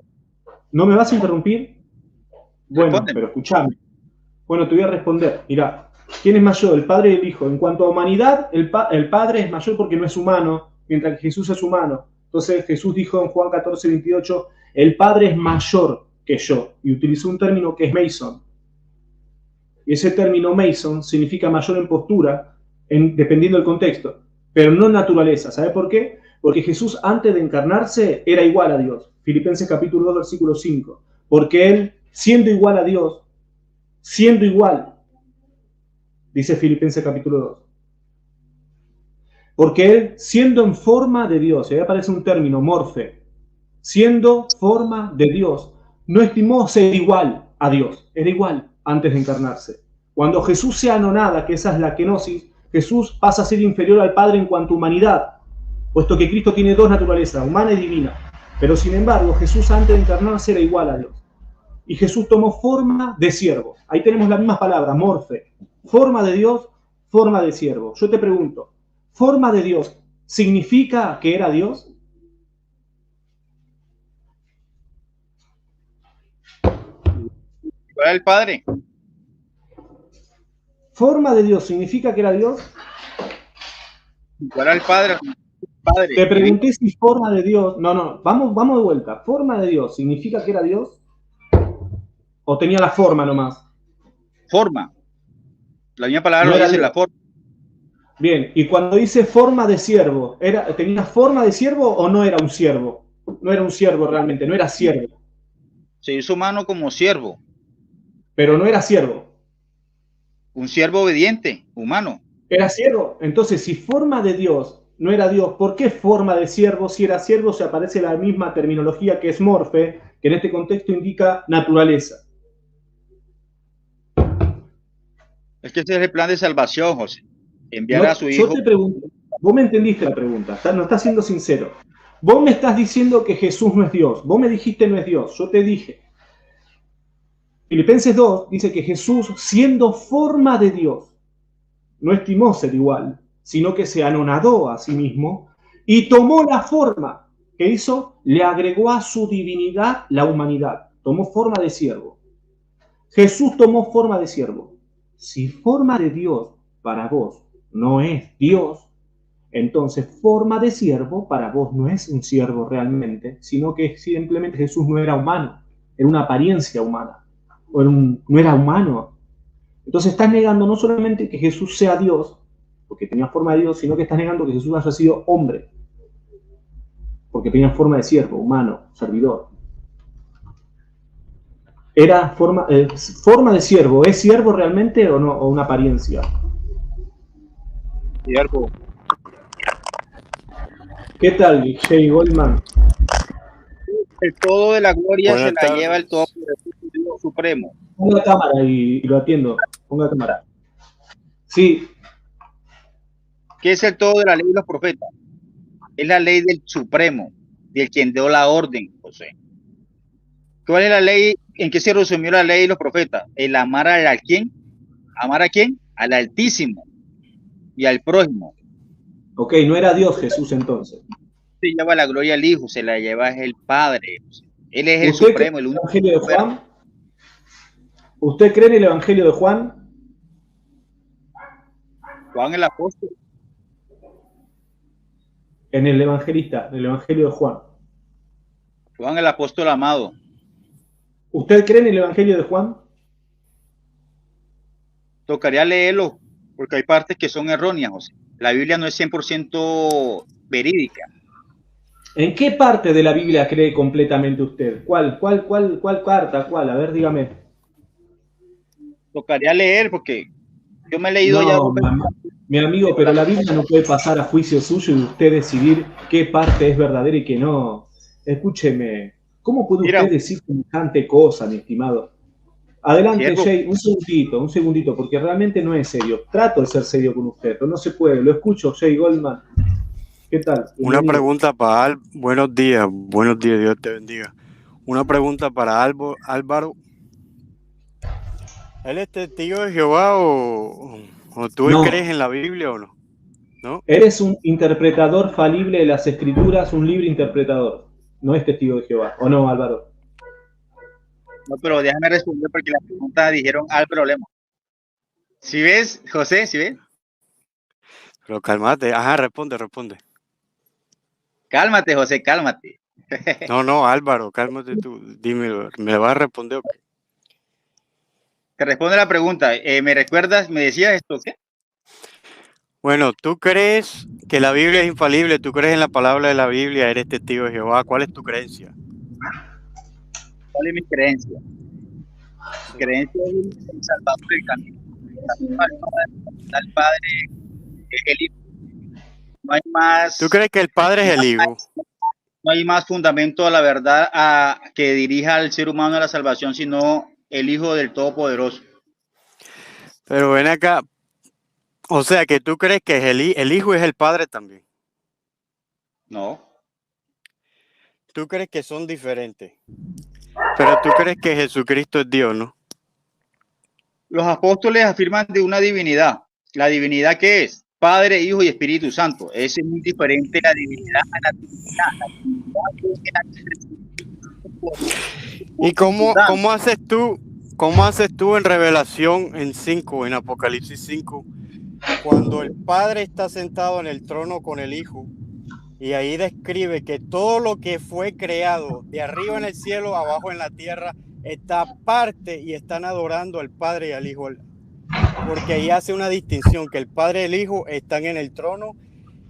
¿No me vas a interrumpir? Bueno, respóndeme. Pero escúchame. Bueno, te voy a responder. Mirá, ¿quién es mayor? El Padre y el Hijo. En cuanto a humanidad, el Padre es mayor porque no es humano, mientras que Jesús es humano. Entonces Jesús dijo en Juan 14, 28, el Padre es mayor que yo. Y utilizó un término que es Mason. Y ese término Mason significa mayor en postura, dependiendo del contexto, pero no en naturaleza. ¿Sabe por qué? Porque Jesús antes de encarnarse era igual a Dios. Filipenses capítulo 2, versículo 5. Porque Él, siendo igual a Dios, siendo igual, dice Filipenses capítulo 2. Porque Él, siendo en forma de Dios, y ahí aparece un término, morfe, siendo forma de Dios, no estimó ser igual a Dios, era igual antes de encarnarse. Cuando Jesús se anonada, que esa es la kenosis, Jesús pasa a ser inferior al Padre en cuanto a humanidad, puesto que Cristo tiene dos naturalezas, humana y divina. Pero sin embargo, Jesús antes de encarnarse era igual a Dios. Y Jesús tomó forma de siervo. Ahí tenemos las mismas palabras, morfe. Forma de Dios, forma de siervo. Yo te pregunto, ¿forma de Dios significa que era Dios? ¿Cuál era el Padre? ¿Forma de Dios significa que era Dios? ¿Cuál era el Padre? Te pregunté si forma de Dios... No, vamos de vuelta. ¿Forma de Dios significa que era Dios? ¿O tenía la forma nomás? Forma. La misma palabra lo dice, la forma. Bien, y cuando dice forma de siervo, ¿tenía forma de siervo o no era un siervo? No era un siervo realmente, no era siervo. Se hizo humano como siervo. Pero no era siervo. Un siervo obediente, humano. Era siervo. Entonces, si forma de Dios no era Dios, ¿por qué forma de siervo? Si era siervo, se aparece la misma terminología que es morfe, que en este contexto indica naturaleza. Es que ese es el plan de salvación, José. Enviar a su hijo. Yo te pregunto, vos me entendiste la pregunta, no estás siendo sincero. Vos me estás diciendo que Jesús no es Dios. Vos me dijiste no es Dios. Yo te dije. Filipenses 2 dice que Jesús, siendo forma de Dios, no estimó ser igual, sino que se anonadó a sí mismo y tomó la forma que hizo, le agregó a su divinidad la humanidad. Tomó forma de siervo. Jesús tomó forma de siervo. Si forma de Dios para vos no es Dios, Entonces, forma de siervo para vos no es un siervo realmente, sino que simplemente Jesús no era humano, era una apariencia humana, no era humano. Entonces estás negando no solamente que Jesús sea Dios, porque tenía forma de Dios, sino que estás negando que Jesús haya sido hombre, porque tenía forma de siervo, humano, servidor. Era forma de siervo, ¿es siervo realmente o no? ¿O una apariencia? Siervo. ¿Qué tal, Jay Goldman? El todo de la gloria Buenas se la lleva el tardes. Todopoderoso Dios Supremo. Ponga cámara y lo atiendo. Ponga cámara. Sí. ¿Qué es el todo de la ley de los profetas? Es la ley del Supremo, del quien dio la orden, José. ¿Cuál es la ley? ¿En qué se resumió la ley de los profetas? El amar a quién. ¿Amar a quién? Al Altísimo y al prójimo. Ok, no era Dios Jesús entonces. Se lleva la gloria al Hijo, se la lleva el Padre. Él es el ¿Usted Supremo, cree el en el único. Evangelio de Juan? ¿Usted cree en el Evangelio de Juan? Juan el apóstol. En el evangelista, en el Evangelio de Juan. Juan el apóstol amado. ¿Usted cree en el Evangelio de Juan? Tocaría leerlo, porque hay partes que son erróneas, José. La Biblia no es 100% verídica. ¿En qué parte de la Biblia cree completamente usted? ¿Cuál carta? ¿Cuál? A ver, dígame. Tocaría leer, porque yo me he leído ya No, dos veces. mi amigo, pero la Biblia no puede pasar a juicio suyo y usted decidir qué parte es verdadera y qué no. Escúcheme, ¿cómo puede Mira, usted decir semejante cosa, mi estimado? Adelante, siervo, Jay, un segundito, porque realmente no es serio. Trato de ser serio con usted, pero no se puede. Lo escucho, Jay Goldman. ¿Qué tal? Una Bienvenido. pregunta para buenos días, Dios te bendiga. Una pregunta para Álvaro. ¿Él es testigo de Jehová o tú No, crees en la Biblia o no? ¿No? eres un interpretador falible de las Escrituras, un libre interpretador. No es testigo de Jehová, ¿o no, Álvaro? no, pero déjame responder porque la pregunta dijeron al problema. ¿Sí ves, José? ¿Sí ves? Pero cálmate. Ajá, responde. Cálmate, José, cálmate. No, Álvaro, cálmate tú. Dímelo, ¿me vas a responder o qué? Te responde la pregunta. ¿Me recuerdas? ¿Me decías esto? ¿Qué? Bueno, ¿tú crees que la Biblia es infalible? ¿Tú crees en la palabra de la Biblia? ¿Eres testigo de Jehová? ¿Cuál es tu creencia? ¿Cuál es mi creencia? Mi creencia es el Salvador del camino. Al Padre es el Hijo. No hay más. ¿Tú crees que el Padre es el Hijo? No hay más fundamento a la verdad que dirija al ser humano a la salvación, sino el Hijo del Todopoderoso. Pero ven acá, o sea que tú crees que el Hijo es el Padre también. No. Tú crees que son diferentes. Pero tú crees que Jesucristo es Dios, ¿no? Los apóstoles afirman de una divinidad. ¿La divinidad qué es? Padre, Hijo y Espíritu Santo. Es muy diferente la divinidad a la divinidad. ¿Y cómo haces tú en Revelación en 5, en Apocalipsis 5, cuando el Padre está sentado en el trono con el Hijo y ahí describe que todo lo que fue creado de arriba en el cielo, abajo en la tierra, está aparte y están adorando al Padre y al Hijo? Porque ahí hace una distinción, que el Padre y el Hijo están en el trono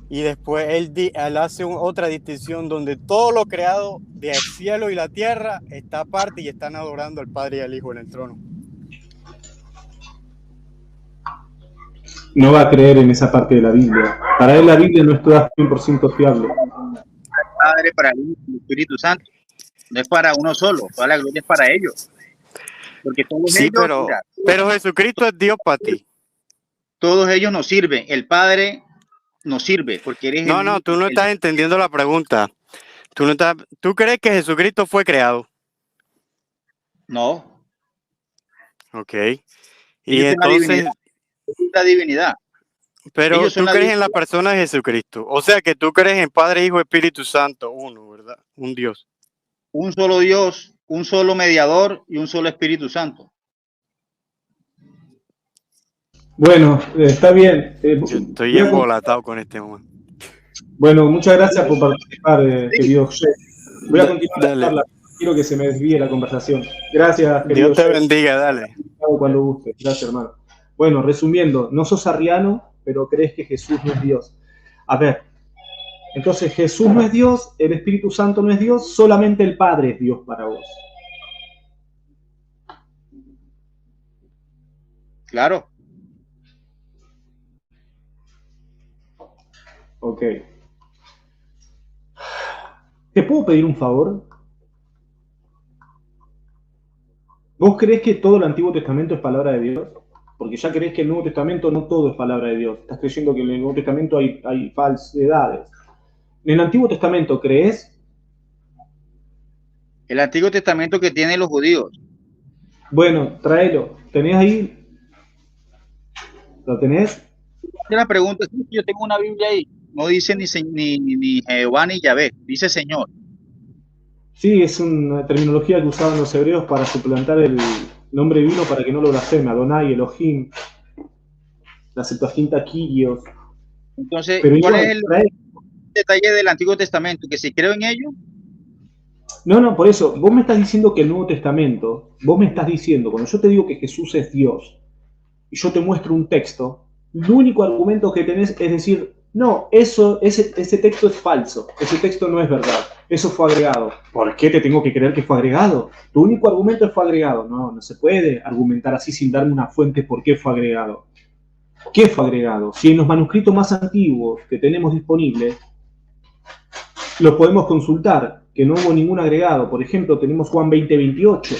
y después él hace otra distinción donde todo lo creado del cielo y la tierra está aparte y están adorando al Padre y al Hijo en el trono. No va a creer en esa parte de la Biblia. Para él la Biblia no es toda 100% fiable. Padre, para el Hijo y el Espíritu Santo. No es para uno solo, toda la gloria es para ellos. Porque todos Sí, ellos, pero Jesucristo es Dios para ti. Todos ellos nos sirven. El Padre nos sirve porque eres No, tú no estás entendiendo la pregunta. ¿Tú crees que Jesucristo fue creado? No. Ok. Y ellos entonces, la divinidad. pero tú crees en la persona de Jesucristo. O sea que tú crees en Padre, Hijo, Espíritu Santo, uno, ¿verdad? Un Dios. Un solo Dios, un solo mediador y un solo Espíritu Santo. Bueno, está bien. Yo estoy embolatado con este momento. Bueno, muchas gracias por participar, querido Jay. Voy a continuar la charla. Quiero que se me desvíe la conversación. Gracias, querido Dios te Jay. bendiga, dale. Cuando guste. Gracias, hermano. Bueno, resumiendo, no sos arriano, pero crees que Jesús no es Dios. A ver, entonces Jesús no es Dios, el Espíritu Santo no es Dios, solamente el Padre es Dios para vos. Claro. Ok. ¿Te puedo pedir un favor? ¿Vos creés que todo el Antiguo Testamento es palabra de Dios? Porque ya creés que el Nuevo Testamento no todo es palabra de Dios. Estás creyendo que en el Nuevo Testamento hay falsedades. ¿En el Antiguo Testamento crees? El Antiguo Testamento que tienen los judíos. Bueno, tráelo. ¿Tenés ahí? ¿Lo tenés? La pregunta es, yo tengo una Biblia ahí. No dice ni Jehová ni Yahvé, dice Señor. Sí, es una terminología que usaban los hebreos para suplantar el nombre divino para que no lo blasfeme. Adonai, Elohim, la Septuaginta Kyrios. Entonces, pero ¿cuál es el detalle del Antiguo Testamento? ¿Que si creo en ello? No, por eso, vos me estás diciendo que el Nuevo Testamento, vos me estás diciendo, cuando yo te digo que Jesús es Dios, y yo te muestro un texto, el único argumento que tenés es decir, no, ese texto es falso, ese texto no es verdad, eso fue agregado. ¿Por qué te tengo que creer que fue agregado? Tu único argumento es fue agregado. No se puede argumentar así sin darme una fuente por qué fue agregado. ¿Qué fue agregado? Si en los manuscritos más antiguos que tenemos disponibles, los podemos consultar, que no hubo ningún agregado. Por ejemplo, tenemos Juan 20:28.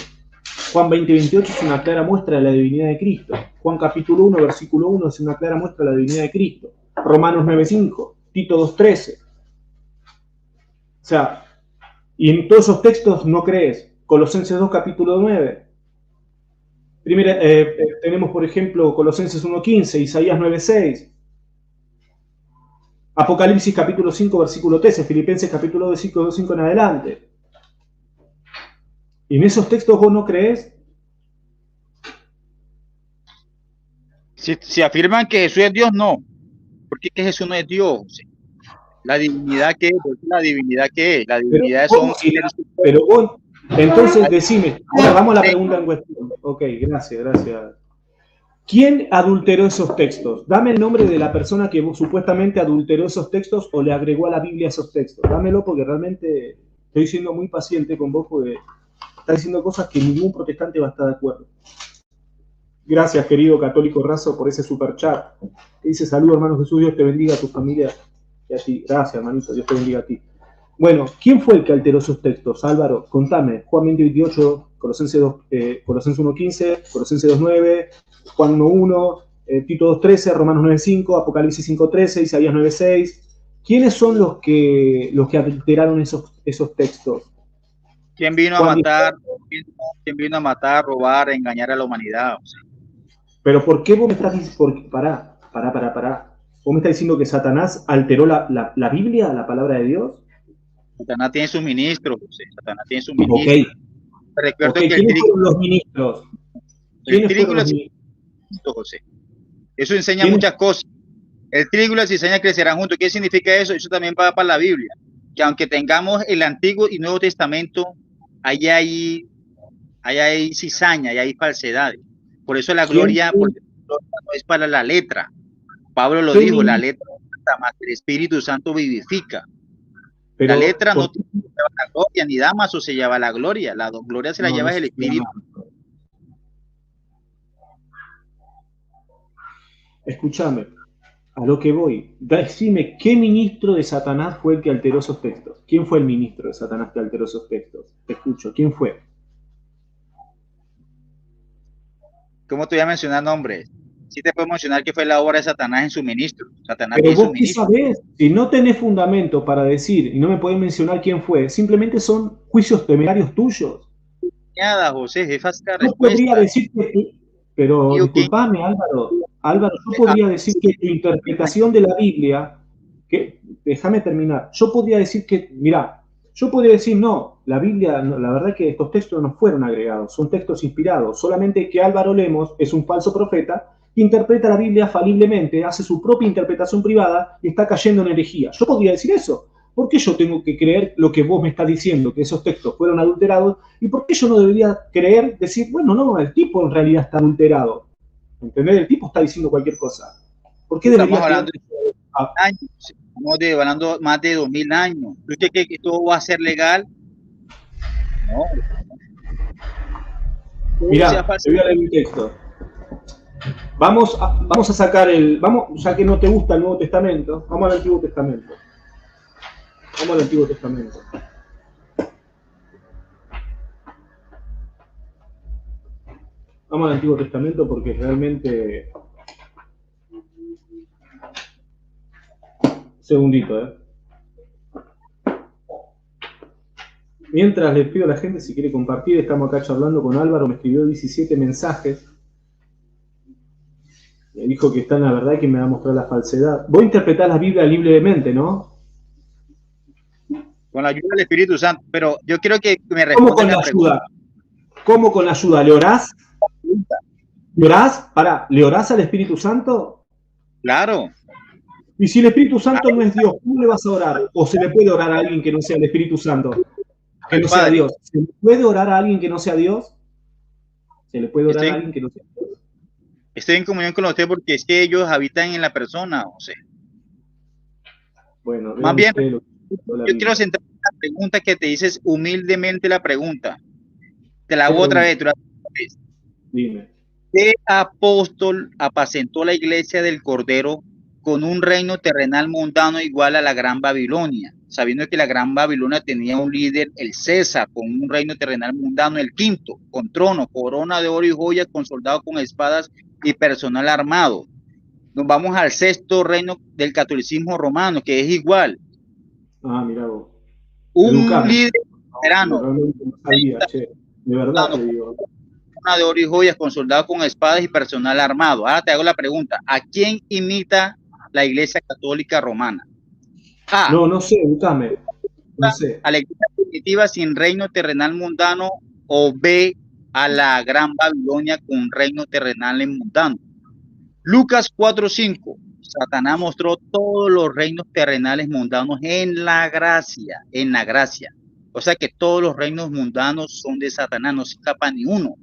Juan 20:28 es una clara muestra de la divinidad de Cristo. Juan capítulo 1, versículo 1 es una clara muestra de la divinidad de Cristo. Romanos 9:5, Tito 2:13. O sea, y en todos esos textos no crees. Colosenses 2, capítulo 9. Tenemos, por ejemplo, Colosenses 1:15, Isaías 9:6. Apocalipsis capítulo 5, versículo 13, Filipenses capítulo 5 en adelante. ¿Y en esos textos vos no crees? Si afirman que Jesús es Dios, no. Porque es que Jesús no es Dios. La divinidad que es, la divinidad que es. La divinidad son... Pero vos, entonces decime, ahora vamos a la pregunta en cuestión. Ok, gracias. ¿Quién adulteró esos textos? Dame el nombre de la persona que supuestamente adulteró esos textos o le agregó a la Biblia esos textos. Dámelo porque realmente estoy siendo muy paciente con vos porque estás diciendo cosas que ningún protestante va a estar de acuerdo. Gracias, querido católico raso, por ese super chat. Dice, saludos, hermano Jesús, Dios te bendiga a tu familia y a ti. Gracias, hermanito, Dios te bendiga a ti. Bueno, ¿quién fue el que alteró esos textos? Álvaro, contame. Juan 20:28, Colosenses 1:15, Colosenses 2:9, Juan 1:1, Tito 2:13, Romanos 9:5, Apocalipsis 5:13, Isaías 9:6. ¿Quiénes son los que alteraron esos textos? ¿Quién vino a matar? ¿Quién vino a matar, robar, engañar a la humanidad? O sea. Pero ¿por qué vos me estás diciendo? Pará. ¿Vos me estás diciendo que Satanás alteró la Biblia, la palabra de Dios? Satanás tiene sus ministros, José. Satanás tiene sus ministros. Okay. Recuerdo que ¿Quiénes fueron los ministros? ¿Quiénes fueron los ministros, José? Eso enseña muchas cosas. El trigo y la cizaña crecerán juntos. ¿Qué significa eso? Eso también va para la Biblia. Que aunque tengamos el Antiguo y Nuevo Testamento, ahí hay cizaña, ahí hay falsedades. Por eso la gloria no es para la letra. Pablo lo dijo, la letra más el Espíritu Santo vivifica. Pero, la letra no lleva la gloria, ni Damaso se lleva la gloria. La gloria se la lleva el Espíritu. Escúchame, a lo que voy. Decime, ¿qué ministro de Satanás fue el que alteró esos textos? ¿Quién fue el ministro de Satanás que alteró esos textos? Te escucho, ¿quién fue? ¿Cómo te voy a mencionar nombres? Sí te puedo mencionar que fue la obra de Satanás en su ministro. Satanás pero vos qué sabés, si no tenés fundamento para decir y no me podés mencionar quién fue, simplemente son juicios temerarios tuyos. Nada, José, es fácil la respuesta. Yo podría decir que, pero disculpame, Álvaro, yo podría decir que tu interpretación de la Biblia, déjame terminar, yo podría decir que, mirá, yo podría decir no, la Biblia, no, la verdad es que estos textos no fueron agregados, son textos inspirados, solamente que Álvaro Lemos es un falso profeta que interpreta la Biblia faliblemente, hace su propia interpretación privada y está cayendo en herejía. Yo podría decir eso. ¿Por qué yo tengo que creer lo que vos me estás diciendo, que esos textos fueron adulterados? ¿Y por qué yo no debería creer, decir, bueno, no, el tipo en realidad está adulterado? ¿Entendés? El tipo está diciendo cualquier cosa. ¿Por qué debería Estamos hablando más de 2000 años. ¿Usted cree que todo va a ser legal? No. Mirá, te voy a leer un texto. Vamos a sacar ya que no te gusta el Nuevo Testamento, vamos al Antiguo Testamento. Vamos al Antiguo Testamento. Vamos al Antiguo Testamento porque realmente... Segundito, Mientras les pido a la gente si quiere compartir, estamos acá charlando con Álvaro, me escribió 17 mensajes. Me dijo que está en la verdad y que me va a mostrar la falsedad. Vos interpretás la Biblia libremente, ¿no? Con la ayuda del Espíritu Santo, pero yo quiero que me responda. ¿Cómo con la ayuda? ¿Cómo con la ayuda? ¿Le orás? ¿Le orás? Pará, ¿le orás al Espíritu Santo? Claro. Y si el Espíritu Santo no es Dios, ¿cómo le vas a orar? ¿O se le puede orar a alguien que no sea el Espíritu Santo? Que no sea Dios. ¿Se le puede orar a alguien que no sea Dios? ¿Se le puede orar a alguien que no sea Dios? Estoy en comunión con usted porque es que ellos habitan en la persona, o sea. Bueno, más bien, yo quiero centrar en la pregunta que te dices humildemente la pregunta. Te la hago otra vez. Dime. ¿Qué apóstol apacentó la iglesia del Cordero con un reino terrenal mundano igual a la Gran Babilonia? Sabiendo que la Gran Babilonia tenía un líder, el César, con un reino terrenal mundano, el quinto, con trono, corona de oro y joyas, con soldados con espadas y personal armado. Nos vamos al sexto reino del catolicismo romano, que es igual. Ah, mira vos. Un líder soberano. No sabía, de verdad te digo. Corona de oro y joyas, con soldados con espadas y personal armado. Ahora te hago la pregunta, ¿a quién imita la Iglesia Católica Romana? A. No sé, búscame. No sé. A la iglesia primitiva sin reino terrenal mundano, o B, a la Gran Babilonia con reino terrenal mundano. Lucas 4:5. Satanás mostró todos los reinos terrenales mundanos en la gracia, O sea que todos los reinos mundanos son de Satanás, no se escapa ni uno.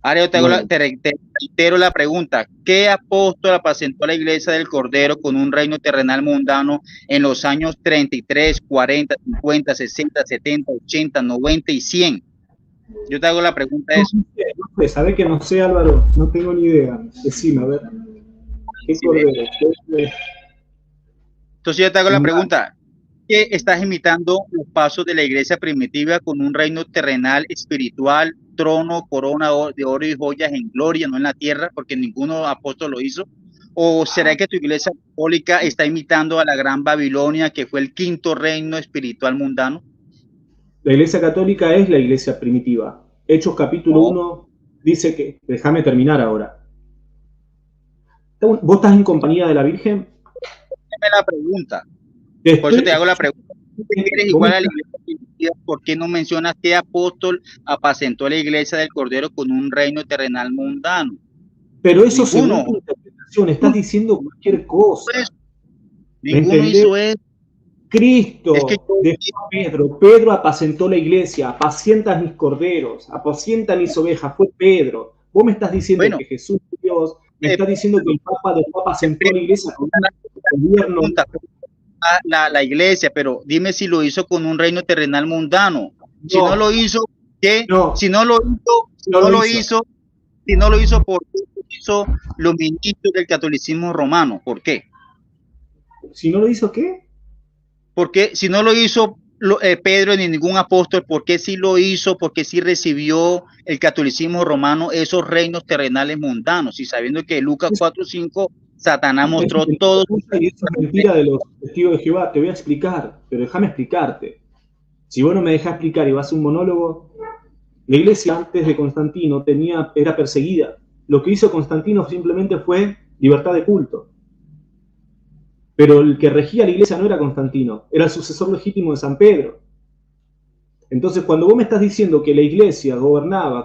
Ahora yo te reitero la pregunta, ¿qué apóstol apacentó a la iglesia del Cordero con un reino terrenal mundano en los años 33, 40, 50, 60, 70, 80, 90 y 100? Yo te hago la pregunta de eso. No sé, ¿sabés que no sé, Álvaro? No tengo ni idea. Decime, a ver. ¿Qué Cordero? Entonces yo te hago la pregunta, ¿qué estás imitando los pasos de la iglesia primitiva con un reino terrenal espiritual, trono, corona de oro y joyas en gloria, no en la tierra, porque ninguno apóstol lo hizo? ¿O será que tu iglesia católica está imitando a la Gran Babilonia, que fue el quinto reino espiritual mundano? La iglesia católica es la iglesia primitiva. Hechos capítulo 1 dice que... Déjame terminar ahora. ¿Vos estás en compañía de la Virgen? Dame la pregunta. Por eso te hago la pregunta. ¿Eres igual a la iglesia primitiva? ¿Por qué no mencionas qué apóstol apacentó la iglesia del Cordero con un reino terrenal mundano? Pero eso según tu interpretación, estás diciendo cualquier cosa. Ninguno hizo eso. Cristo, Pedro apacentó la iglesia, apacientas mis corderos, apacienta mis ovejas, fue Pedro. Vos me estás diciendo que Jesús es Dios, me estás diciendo que el Papa apacentó la iglesia con un gobierno. La iglesia, pero dime si lo hizo con un reino terrenal mundano. Si no lo hizo, ¿qué? Si no lo hizo, ¿por qué hizo los ministros del catolicismo romano? ¿Por qué? ¿Si no lo hizo qué? Porque si no lo hizo Pedro ni ningún apóstol, ¿por qué sí lo hizo? ¿Por qué sí recibió el catolicismo romano esos reinos terrenales mundanos? Y sabiendo que Lucas 4:5, Satanás mostró todo. Y esa es mentira de los testigos de Jehová. Te voy a explicar, pero déjame explicarte. Si vos no me dejás explicar y vas a un monólogo, la iglesia antes de Constantino era perseguida. Lo que hizo Constantino simplemente fue libertad de culto. Pero el que regía la iglesia no era Constantino, era el sucesor legítimo de San Pedro. Entonces, cuando vos me estás diciendo que la iglesia gobernaba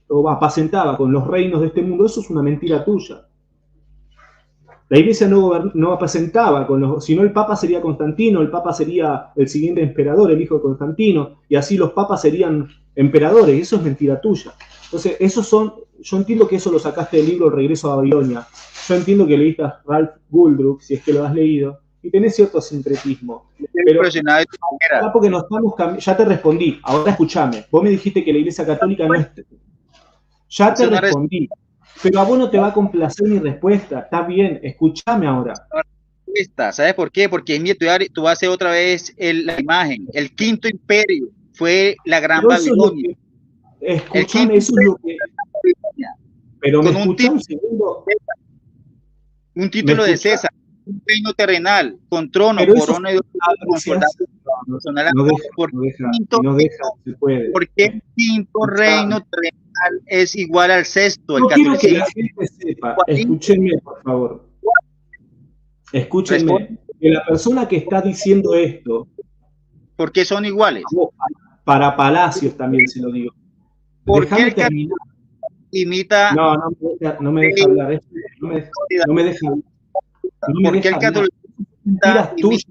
o apacentaba con los reinos de este mundo, eso es una mentira tuya. La iglesia no apacentaba con los, sino el papa sería Constantino, el papa sería el siguiente emperador, el hijo de Constantino, y así los papas serían emperadores, y eso es mentira tuya. Entonces, yo entiendo que eso lo sacaste del libro El regreso a Babilonia, yo entiendo que leíste a Ralph Goldbrook, si es que lo has leído, y tenés cierto sincretismo. Pero porque nos estamos ya te respondí, ahora escúchame, vos me dijiste que la iglesia católica no es... Ya te respondí. Pero a vos no te va a complacer mi respuesta. Está bien, escúchame ahora. ¿Sabes por qué? Porque en tú vas a hacer otra vez la imagen. El quinto imperio fue la gran Babilonia. Escúchame, eso es lo que... Pero me escuchás un segundo. Un título de César, un reino terrenal, con trono, corona y con soldados. No deja, se puede. ¿Por qué el quinto reino terrenal es igual al sexto? No quiero que la gente sepa. Escúchenme, por favor. Escúchenme. Que la persona que está diciendo esto... ¿Por qué son iguales? Para Palacios también se lo digo. Déjame terminar. Imita... No me deja hablar. No me deja hablar. ¿Por qué el catolicismo mentiras tuyas?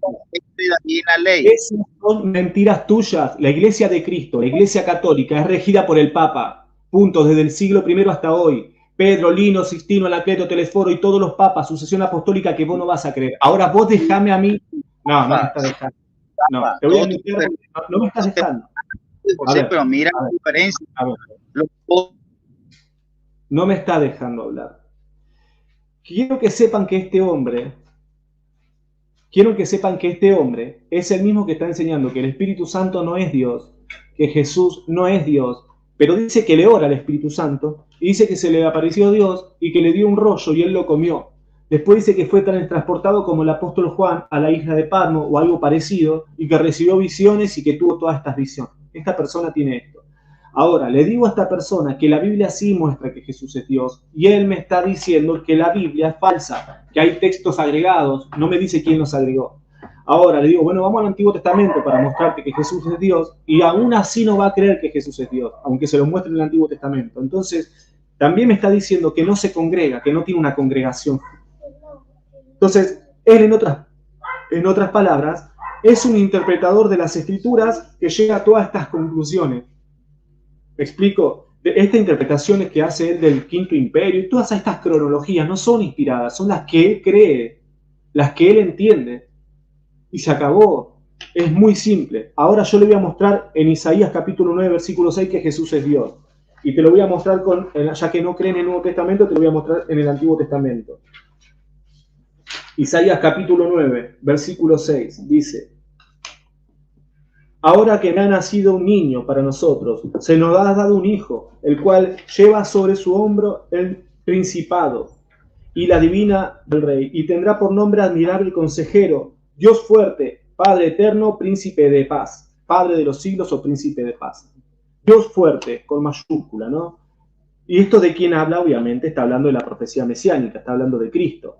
Esas son mentiras tuyas. La Iglesia de Cristo, la Iglesia católica, es regida por el Papa. Punto. Desde el siglo I hasta hoy. Pedro, Lino, Sixtino, Anacleto, Telesforo y todos los papas, sucesión apostólica que vos no vas a creer. Ahora vos dejame a mí. No me estás dejando. No, te voy a meter, no me estás dejando. Pero mira la diferencia. No me está dejando hablar. Quiero que sepan que este hombre es el mismo que está enseñando que el Espíritu Santo no es Dios, que Jesús no es Dios, pero dice que le ora al Espíritu Santo y dice que se le apareció Dios y que le dio un rollo y él lo comió. Después dice que fue tan transportado como el apóstol Juan a la isla de Patmo o algo parecido y que recibió visiones y que tuvo todas estas visiones. Esta persona tiene esto. Ahora, le digo a esta persona que la Biblia sí muestra que Jesús es Dios y él me está diciendo que la Biblia es falsa, que hay textos agregados, no me dice quién los agregó. Ahora le digo, bueno, vamos al Antiguo Testamento para mostrarte que Jesús es Dios y aún así no va a creer que Jesús es Dios, aunque se lo muestre en el Antiguo Testamento. Entonces, también me está diciendo que no se congrega, que no tiene una congregación. Entonces, él en otras palabras, es un interpretador de las Escrituras que llega a todas estas conclusiones. ¿Me explico? Estas interpretaciones que hace él del Quinto Imperio y todas estas cronologías no son inspiradas, son las que él cree, las que él entiende. Y se acabó. Es muy simple. Ahora yo le voy a mostrar en Isaías capítulo 9, versículo 6 que Jesús es Dios. Y te lo voy a mostrar, ya que no creen en el Nuevo Testamento, te lo voy a mostrar en el Antiguo Testamento. Isaías capítulo 9, versículo 6, dice: ahora que me ha nacido un niño para nosotros, se nos ha dado un hijo, el cual lleva sobre su hombro el principado y la divina del rey, y tendrá por nombre admirable consejero, Dios fuerte, Padre eterno, príncipe de paz, Padre de los siglos o príncipe de paz. Dios fuerte, con mayúscula, ¿no? Y esto de quién habla, obviamente, está hablando de la profecía mesiánica, está hablando de Cristo.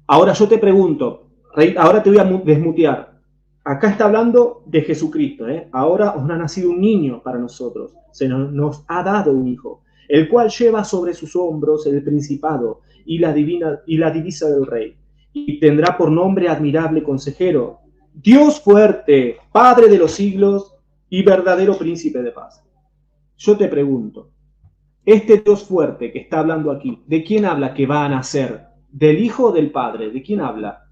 Ahora yo te pregunto, ahora te voy a desmutear. Acá está hablando de Jesucristo, ¿eh? Ahora os ha nacido un niño para nosotros, se nos ha dado un hijo, el cual lleva sobre sus hombros el principado y la divisa del rey, y tendrá por nombre admirable consejero, Dios fuerte, Padre de los siglos y verdadero príncipe de paz. Yo te pregunto, este Dios fuerte que está hablando aquí, ¿de quién habla que va a nacer? ¿Del Hijo o del Padre? ¿De quién habla?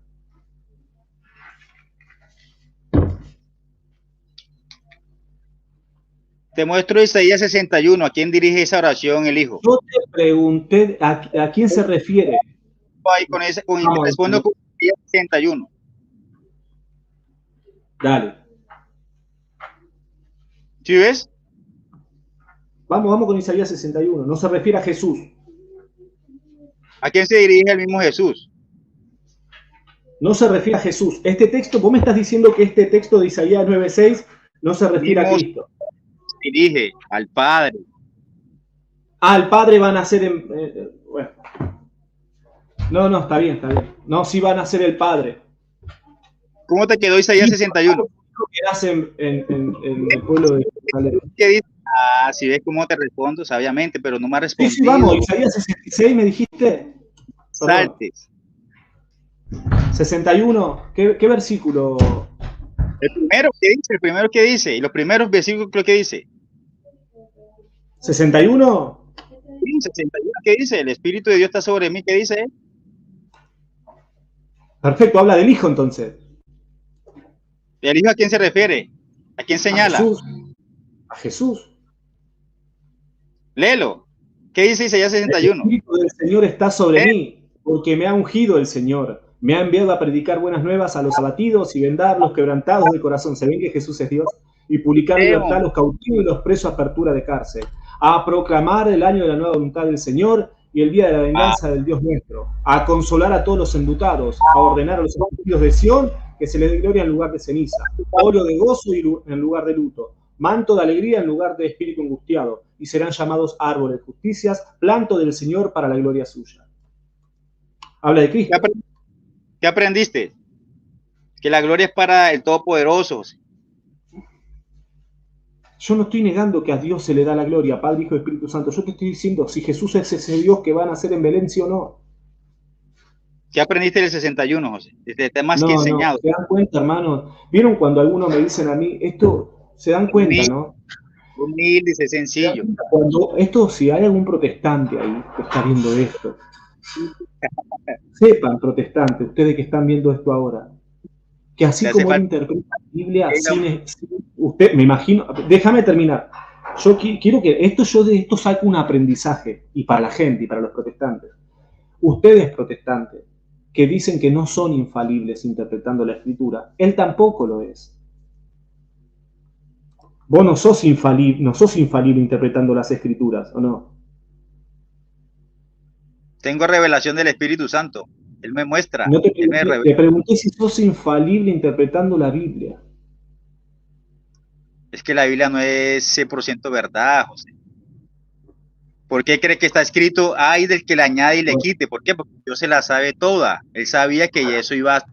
Te muestro Isaías 61. ¿A quién dirige esa oración el Hijo? Yo te pregunté a quién se refiere. Respondo con Isaías 61. Dale. ¿Sí ves? Vamos con Isaías 61. No se refiere a Jesús. ¿A quién se dirige el mismo Jesús? No se refiere a Jesús. Este texto, vos me estás diciendo que este texto de Isaías 9:6 no se refiere a Cristo. Se dirige al Padre. Al Padre van a ser... bueno. No, está bien. No, sí van a ser el Padre. ¿Cómo te quedó Isaías 61? Que hacen en el pueblo de Jerusalén. ¿Qué dice Si ves cómo te respondo, sabiamente, pero no me has Sí, respondido. vamos, Isaías 66 me dijiste. Perdón. Saltes. 61, ¿qué versículo? El primero que dice, y los primeros versículos que dice. 61. Sí, 61, ¿qué dice? El Espíritu de Dios está sobre mí, ¿qué dice él? Perfecto, habla del Hijo entonces. ¿El Hijo a quién se refiere? ¿A quién señala? A Jesús. A Jesús. Léelo. ¿Qué dice Isaías 61? El Espíritu del Señor está sobre mí, porque me ha ungido el Señor. Me ha enviado a predicar buenas nuevas a los abatidos y vendar los quebrantados de corazón. ¿Se ven que Jesús es Dios? Y publicar libertad a los cautivos y los presos, apertura de cárcel. A proclamar el año de la nueva voluntad del Señor y el día de la venganza del Dios nuestro. A consolar a todos los enlutados. A ordenar a los afligidos de Sión que se les dé gloria en lugar de ceniza. Óleo de gozo en lugar de luto. Manto de alegría en lugar de espíritu angustiado, y serán llamados árboles de justicias, planto del Señor para la gloria suya. Habla de Cristo. ¿Qué aprendiste? Que la gloria es para el Todopoderoso. Yo no estoy negando que a Dios se le da la gloria, Padre, Hijo y Espíritu Santo. Yo te estoy diciendo si Jesús es ese Dios que van a hacer en Belén, sí o no. ¿Qué aprendiste del 61, José? Desde más que enseñado. No, se dan cuenta, hermano. ¿Vieron cuando algunos me dicen a mí, esto se dan cuenta, no? Humilde y sencillo. Cuando esto, si hay algún protestante ahí que está viendo esto, sepan, protestantes, ustedes que están viendo esto ahora, que así como él interpreta la Biblia, usted, me imagino, déjame terminar. Yo quiero que yo de esto saco un aprendizaje, y para la gente, y para los protestantes. Ustedes, protestantes, que dicen que no son infalibles interpretando la Escritura, él tampoco lo es. Vos no sos infalible interpretando las Escrituras, ¿o no? Tengo revelación del Espíritu Santo. Él me muestra. No te pregunté si sos infalible interpretando la Biblia. Es que la Biblia no es 100% verdad, José. ¿Por qué crees que está escrito, ay del que le añade y le quite? ¿Por qué? Porque Dios se la sabe toda. Él sabía que eso iba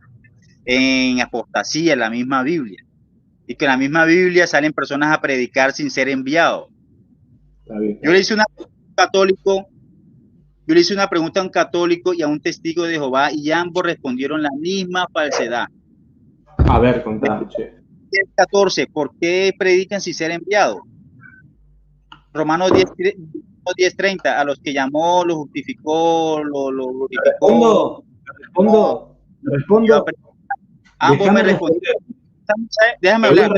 en apostasía, en la misma Biblia. Y que en la misma Biblia salen personas a predicar sin ser enviados. Yo le hice una pregunta a un católico y a un testigo de Jehová y ambos respondieron la misma falsedad. A ver, contame, che. 14, ¿por qué predican sin ser enviados? Romanos 10:30, a los que llamó, lo justificó, lo glorificó. Respondo. Ambos me respondieron. Déjame hablar.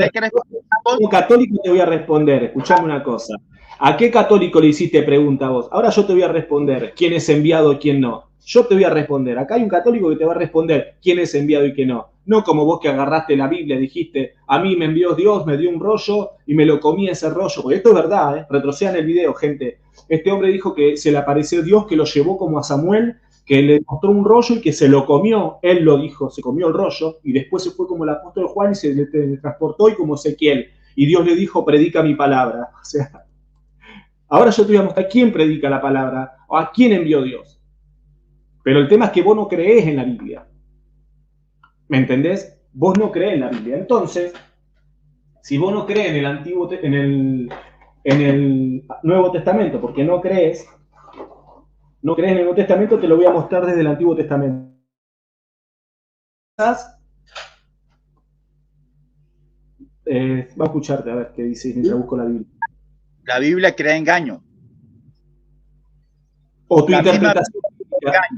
Como católico te voy a responder. Escuchame una cosa. ¿A qué católico le hiciste pregunta vos? Ahora yo te voy a responder quién es enviado y quién no. Yo te voy a responder. Acá hay un católico que te va a responder quién es enviado y quién no. No como vos que agarraste la Biblia y dijiste, a mí me envió Dios, me dio un rollo y me lo comí ese rollo. Porque esto es verdad, ¿eh? Retrocedan el video, gente. Este hombre dijo que se le apareció Dios, que lo llevó como a Samuel, que le mostró un rollo y que se lo comió. Él lo dijo, se comió el rollo y después se fue como el apóstol Juan y se le transportó y como Ezequiel. Y Dios le dijo, predica mi palabra. O sea, ahora yo te voy a mostrar quién predica la palabra o a quién envió Dios. Pero el tema es que vos no creés en la Biblia. ¿Me entendés? Vos no creés en la Biblia. Entonces, si vos no crees en el Nuevo Testamento, porque no crees en el Nuevo Testamento, te lo voy a mostrar desde el Antiguo Testamento. Va a escucharte a ver qué dice mientras busco la Biblia. La Biblia crea engaño. O tu interpretación.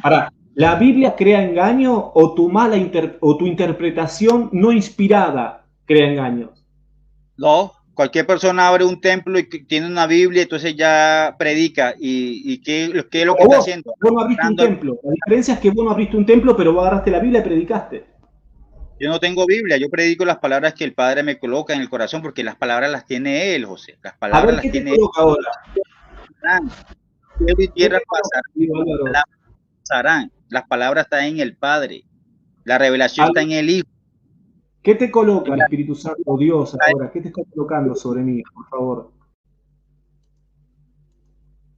Pará, ¿la Biblia crea engaño o tu tu interpretación no inspirada crea engaños? No, cualquier persona abre un templo y tiene una Biblia, entonces ya predica. ¿Y qué es lo que está haciendo? Vos no abriste un templo. La diferencia es que vos no abriste un templo, pero vos agarraste la Biblia y predicaste. Yo no tengo Biblia, yo predico las palabras que el Padre me coloca en el corazón, porque las palabras las tiene Él, José. Las palabras las tiene Él. Ahora? Cielo y tierra pasarán. Las palabras están en el Padre. La revelación está en el Hijo. ¿Qué te coloca el Espíritu Santo, Dios, ahora? ¿Qué te está colocando sobre mí, por favor?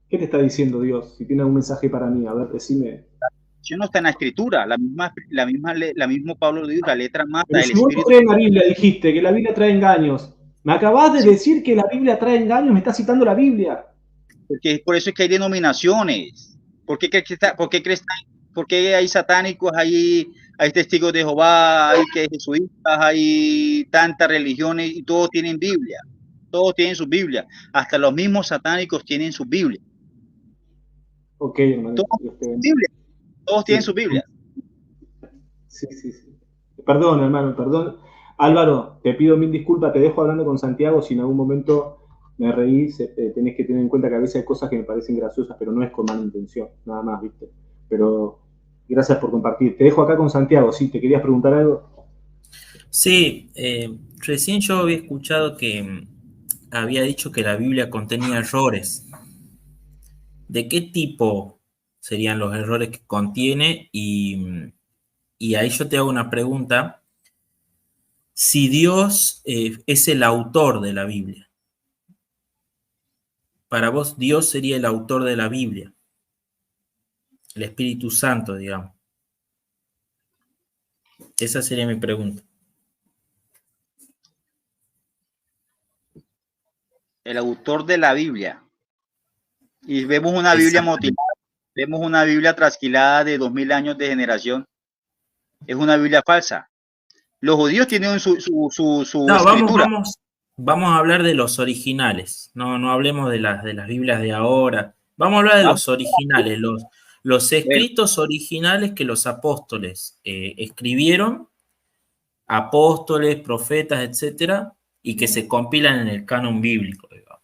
¿Qué te está diciendo Dios? Si tiene algún mensaje para mí, a ver, decime. No está en la Escritura, la misma Pablo dijo, la letra mata. Si vos no crees en la Biblia, dijiste que la Biblia trae engaños, Me acabas de decir que la Biblia trae engaños, me estás citando la Biblia. Porque por eso es que hay denominaciones. ¿Por qué por qué hay satánicos, hay testigos de Jehová, hay que jesuitas, hay tantas religiones y todos tienen Biblia? Todos tienen su Biblia. Hasta los mismos satánicos tienen su Biblia. Ok, hermano. Todos tienen su Biblia. Sí. Perdón, hermano, perdón. Álvaro, te pido mil disculpas, te dejo hablando con Santiago. Si en algún momento me reí, tenés que tener en cuenta que a veces hay cosas que me parecen graciosas, pero no es con mala intención, nada más, ¿viste? Pero gracias por compartir. Te dejo acá con Santiago, ¿sí? ¿Te querías preguntar algo? Sí, recién yo había escuchado que había dicho que la Biblia contenía errores. ¿De qué tipo serían los errores que contiene? Y ahí yo te hago una pregunta. Si Dios es el autor de la Biblia, para vos Dios sería el autor de la Biblia, el Espíritu Santo, digamos. Esa sería mi pregunta. El autor de la Biblia. Y vemos una Biblia motivada, vemos una Biblia trasquilada de 2000 años de generación. Es una Biblia falsa. Los judíos tienen su escritura. Vamos a hablar de los originales. No hablemos de las Biblias de ahora. Vamos a hablar de los originales, los escritos originales que los apóstoles escribieron, apóstoles, profetas, etcétera, y que se compilan en el canon bíblico. Digamos.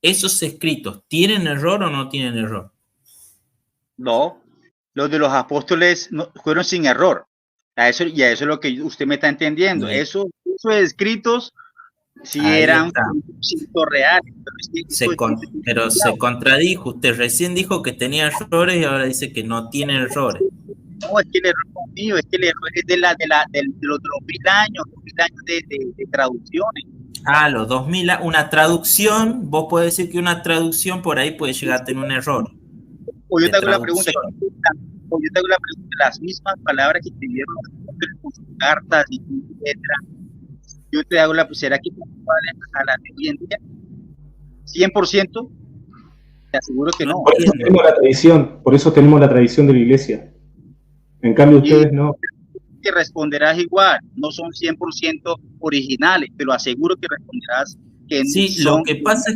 ¿Esos escritos tienen error o no tienen error? No, los de los apóstoles fueron sin error. A eso es lo que usted me está entendiendo. Esos escritos sí eran reales. Pero se contradijo. Usted recién dijo que tenía errores y ahora dice que no tiene errores. No, es que el error es mío, es que el error es de los 2000 años de traducciones. Los 2000, una traducción, vos podés decir que una traducción por ahí puede llegar a tener un error. O yo te hago la pregunta, las mismas palabras que escribieron con sus cartas y etcétera. Yo te hago ¿será que a la de hoy en día? 100%, te aseguro que no. Por eso tenemos la tradición de la iglesia. En cambio, ustedes no. Que responderás igual, no son 100% originales, pero aseguro que responderás que sí, son... Lo que pasa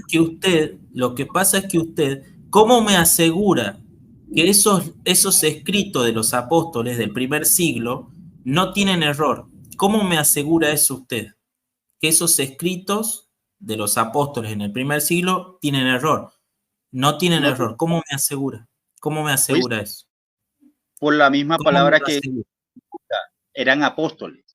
es que usted, ¿cómo me asegura que esos escritos de los apóstoles del primer siglo no tienen error? ¿Cómo me asegura eso usted? Que esos escritos de los apóstoles en el primer siglo tienen error. No tienen error. ¿Cómo me asegura? ¿Cómo me asegura eso? Por la misma palabra que eran apóstoles.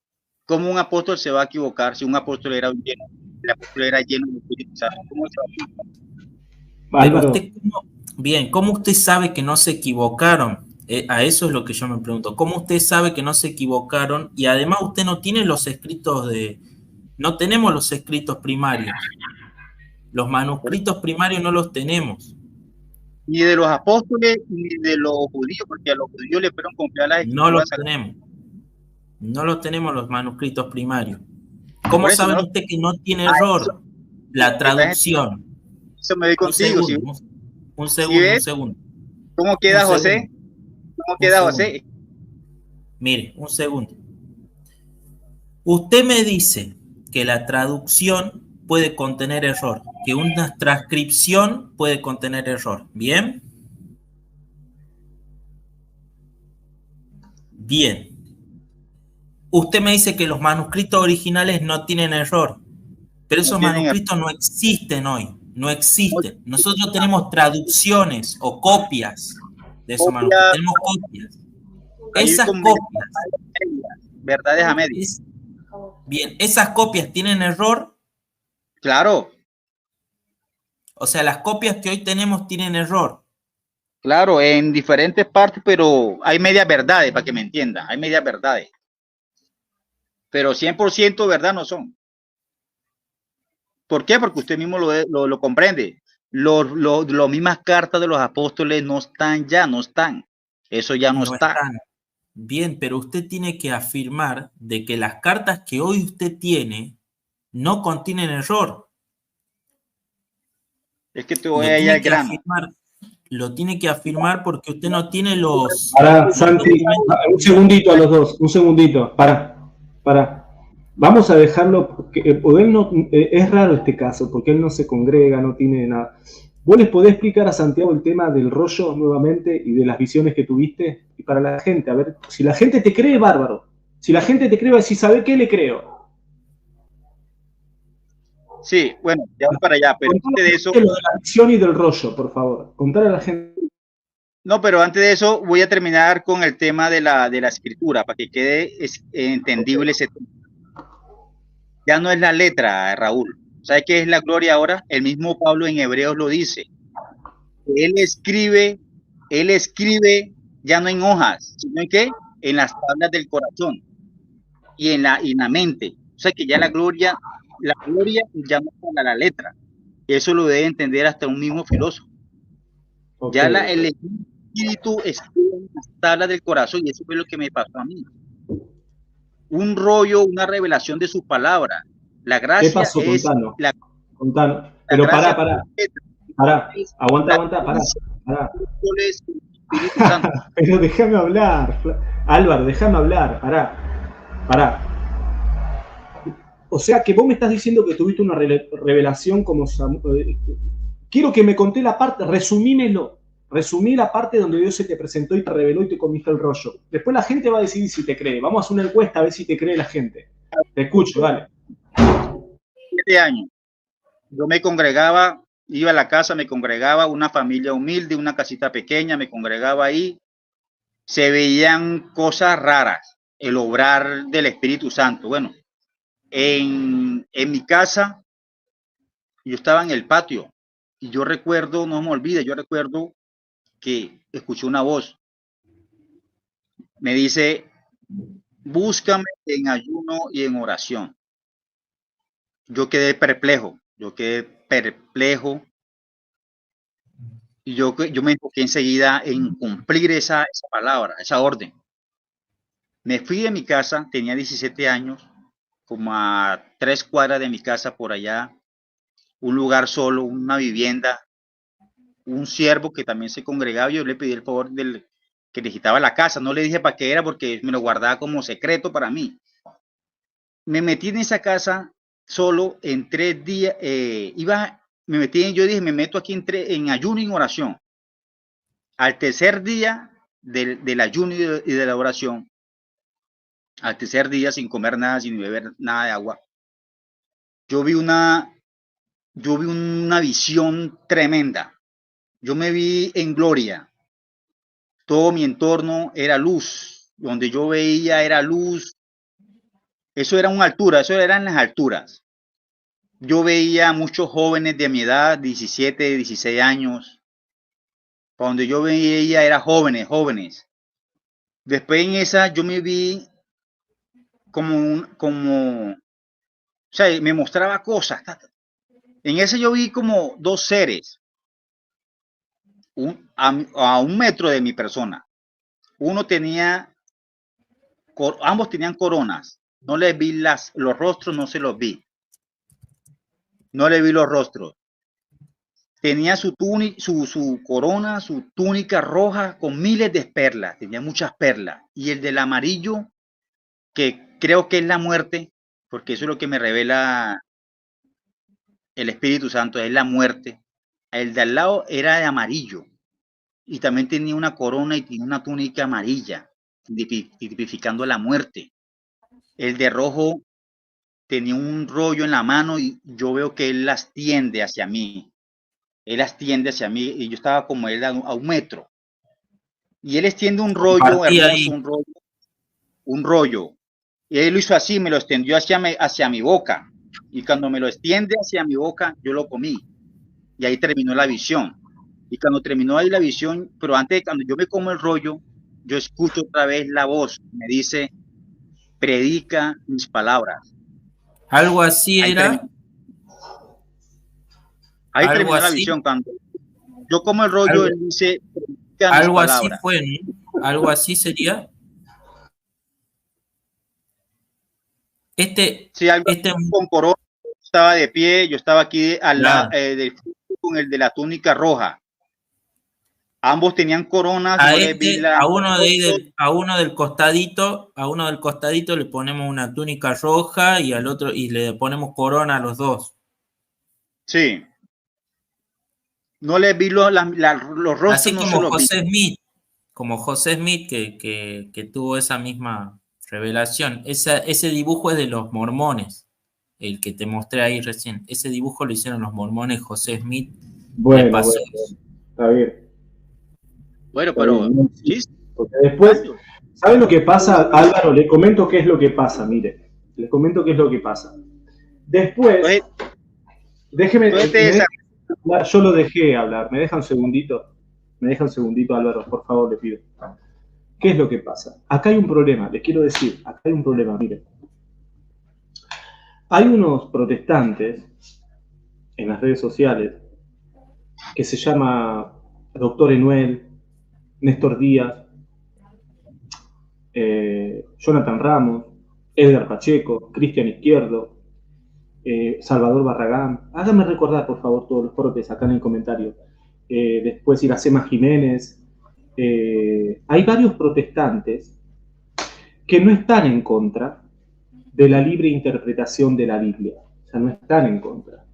¿Cómo un apóstol se va a equivocar si un apóstol era lleno? El apóstol era lleno de Espíritu Santo. ¿Cómo se va a equivocar? ¿Cómo usted sabe que no se equivocaron? A eso es lo que yo me pregunto. ¿Cómo usted sabe que no se equivocaron? Y además usted no tiene los escritos no tenemos los escritos primarios. Los manuscritos primarios no los tenemos. Ni de los apóstoles, ni de los judíos, porque a los judíos le fueron confiadas las escrituras. No los tenemos. No los tenemos los manuscritos primarios. ¿Cómo sabe usted que no tiene error? La traducción. Eso me doy contigo. Un segundo. ¿Cómo queda José? ¿Cómo queda José? Mire, un segundo. Usted me dice que la traducción puede contener error, que una transcripción puede contener error. ¿Bien? Bien. Usted me dice que los manuscritos originales no tienen error, pero esos manuscritos no existen hoy, no existen. Nosotros tenemos traducciones o copias de esos manuscritos, tenemos copias. Esas copias, verdades a medias. Bien, ¿esas copias tienen error? Claro. O sea, las copias que hoy tenemos tienen error. Claro, en diferentes partes, pero hay medias verdades, para que me entienda, hay medias verdades. Pero 100% verdad no son. ¿Por qué? Porque usted mismo lo comprende. Las mismas cartas de los apóstoles no están ya, no están. Eso ya no está. Están. Bien, pero usted tiene que afirmar de que las cartas que hoy usted tiene no contienen error. Es que te voy a ir al grano. Lo tiene que afirmar porque usted no tiene los... Pará, Santi, un segundito a los dos, un segundito, pará. Vamos a dejarlo, porque él no, es raro este caso, porque él no se congrega, no tiene nada. ¿Vos les podés explicar a Santiago el tema del rollo nuevamente y de las visiones que tuviste? Y para la gente, a ver, si la gente te cree, bárbaro. Si la gente te cree, va a decir, ¿sabe qué le creo? Sí, bueno, ya voy para allá, pero antes de eso... Lo de la visión y del rollo, por favor. Contar a la gente. No, pero antes de eso voy a terminar con el tema de la escritura, para que quede entendible ese tema. Ya no es la letra, Raúl. ¿Sabe qué es la gloria ahora? El mismo Pablo en Hebreos lo dice. Él escribe ya no en hojas, sino en qué? En las tablas del corazón y en la mente. O sea que ya la gloria ya no es para la letra. Eso lo debe entender hasta un mismo filósofo. Okay. Ya el espíritu escribe en las tablas del corazón, y eso fue lo que me pasó a mí. Un rollo, una revelación de sus palabras. La gracia. ¿Qué pasó? Es Contanos. Pero pará. Aguanta, pará. Pero déjame hablar. Álvaro, déjame hablar. Pará. O sea que vos me estás diciendo que tuviste una revelación como... Quiero que me conté la parte, resumímelo. Resumí la parte donde Dios se te presentó y te reveló y te comiste el rollo. Después la gente va a decidir si te cree. Vamos a hacer una encuesta a ver si te cree la gente. Te escucho, dale. 7 años. Yo me congregaba, iba a la casa, me congregaba, una familia humilde, una casita pequeña, me congregaba ahí. Se veían cosas raras, el obrar del Espíritu Santo. Bueno, en mi casa, yo estaba en el patio y yo recuerdo, no me olvide, yo recuerdo que escuché una voz. Me dice, búscame en ayuno y en oración. Yo quedé perplejo y yo me enfoqué enseguida en cumplir esa palabra, esa orden. Me fui de mi casa, tenía 17 años, como a 3 cuadras de mi casa por allá, un lugar solo, una vivienda, un siervo que también se congregaba. Yo le pedí el favor que necesitaba la casa, no le dije para qué era porque me lo guardaba como secreto para mí. Me metí en esa casa solo en 3 días, yo dije, me meto aquí en ayuno y en oración. Al tercer día del ayuno y de la oración, al tercer día sin comer nada, sin beber nada de agua, yo vi una visión tremenda. Yo me vi en gloria. Todo mi entorno era luz. Donde yo veía era luz. Eso era una altura, eso era en las alturas. Yo veía muchos jóvenes de mi edad, 17, 16 años. Donde yo veía era jóvenes. Después en esa yo me vi o sea, me mostraba cosas. En ese yo vi como 2 seres. A 1 metro de mi persona. Ambos tenían coronas. No les vi los rostros, no se los vi. No le vi los rostros. Tenía su corona, su túnica roja con miles de perlas. Tenía muchas perlas. Y el del amarillo, que creo que es la muerte, porque eso es lo que me revela el Espíritu Santo, es la muerte. El de al lado era de amarillo. Y también tenía una corona y tenía una túnica amarilla, tipificando la muerte. El de rojo tenía un rollo en la mano y yo veo que él las tiende hacia mí. Él las tiende hacia mí y yo estaba como él a 1 metro. Y él extiende un rollo hermoso, un rollo. Y él lo hizo así, me lo extendió hacia mi boca. Y cuando me lo extiende hacia mi boca, yo lo comí. Y ahí terminó la visión. Y cuando terminó ahí la visión, pero antes, cuando yo me como el rollo, yo escucho otra vez la voz. Me dice, predica mis palabras. Algo así era. Ahí terminó la visión. Cuando yo como el rollo, él dice, predica mis palabras. Algo así fue, ¿no? Algo así sería. Sí, algo con corona, estaba de pie, yo estaba aquí al lado Claro. del con el de la túnica roja. Ambos tenían coronas, A no les vi la... a uno a uno del costadito le ponemos una túnica roja y al otro, y le ponemos corona a los dos. Sí. No les vi los rostros, Así no se como los vi. José Smith que tuvo esa misma revelación. Ese dibujo es de los mormones, el que te mostré ahí recién. Ese dibujo lo hicieron los mormones, José Smith. Bueno, le pasó. está bien. Bueno, Está pero bien. sí, Porque después, ¿saben lo que pasa, Álvaro? Le comento qué es lo que pasa, mire. Les comento qué es lo que pasa. Después, entonces, déjeme, entonces yo lo dejé hablar. ¿Me deja un segundito? Me deja un segundito, Álvaro, por favor, le pido. ¿Qué es lo que pasa? Acá hay un problema, les quiero decir, acá hay un problema, miren. Hay unos protestantes en las redes sociales que se llama Doctor Enuel, Néstor Díaz, Jonathan Ramos, Edgar Pacheco, Cristian Izquierdo, Salvador Barragán. Háganme recordar, por favor, todos los protes acá en el comentario. Después Iracema Jiménez. Hay varios protestantes que no están en contra de la libre interpretación de la Biblia. O sea, no están en contra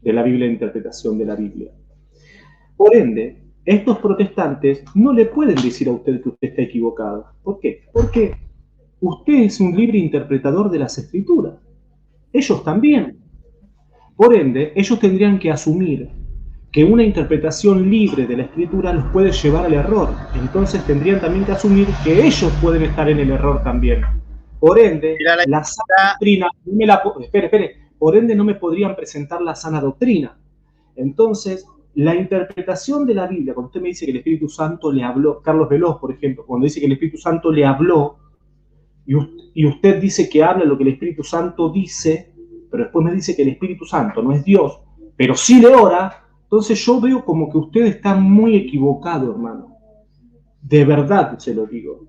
de la libre interpretación de la Biblia. Por ende, estos protestantes no le pueden decir a usted que usted está equivocado. ¿Por qué? Porque usted es un libre interpretador de las Escrituras. Ellos también. Por ende, ellos tendrían que asumir que una interpretación libre de la Escritura los puede llevar al error. Entonces tendrían también que asumir que ellos pueden estar en el error también. Por ende, la sana doctrina, por ende no me podrían presentar la sana doctrina. Entonces, la interpretación de la Biblia, cuando usted me dice que el Espíritu Santo le habló, Carlos Veloz, por ejemplo, cuando dice que el Espíritu Santo le habló, y usted dice que habla lo que el Espíritu Santo dice, pero después me dice que el Espíritu Santo no es Dios, pero sí le ora, entonces yo veo como que usted está muy equivocado, hermano. De verdad se lo digo.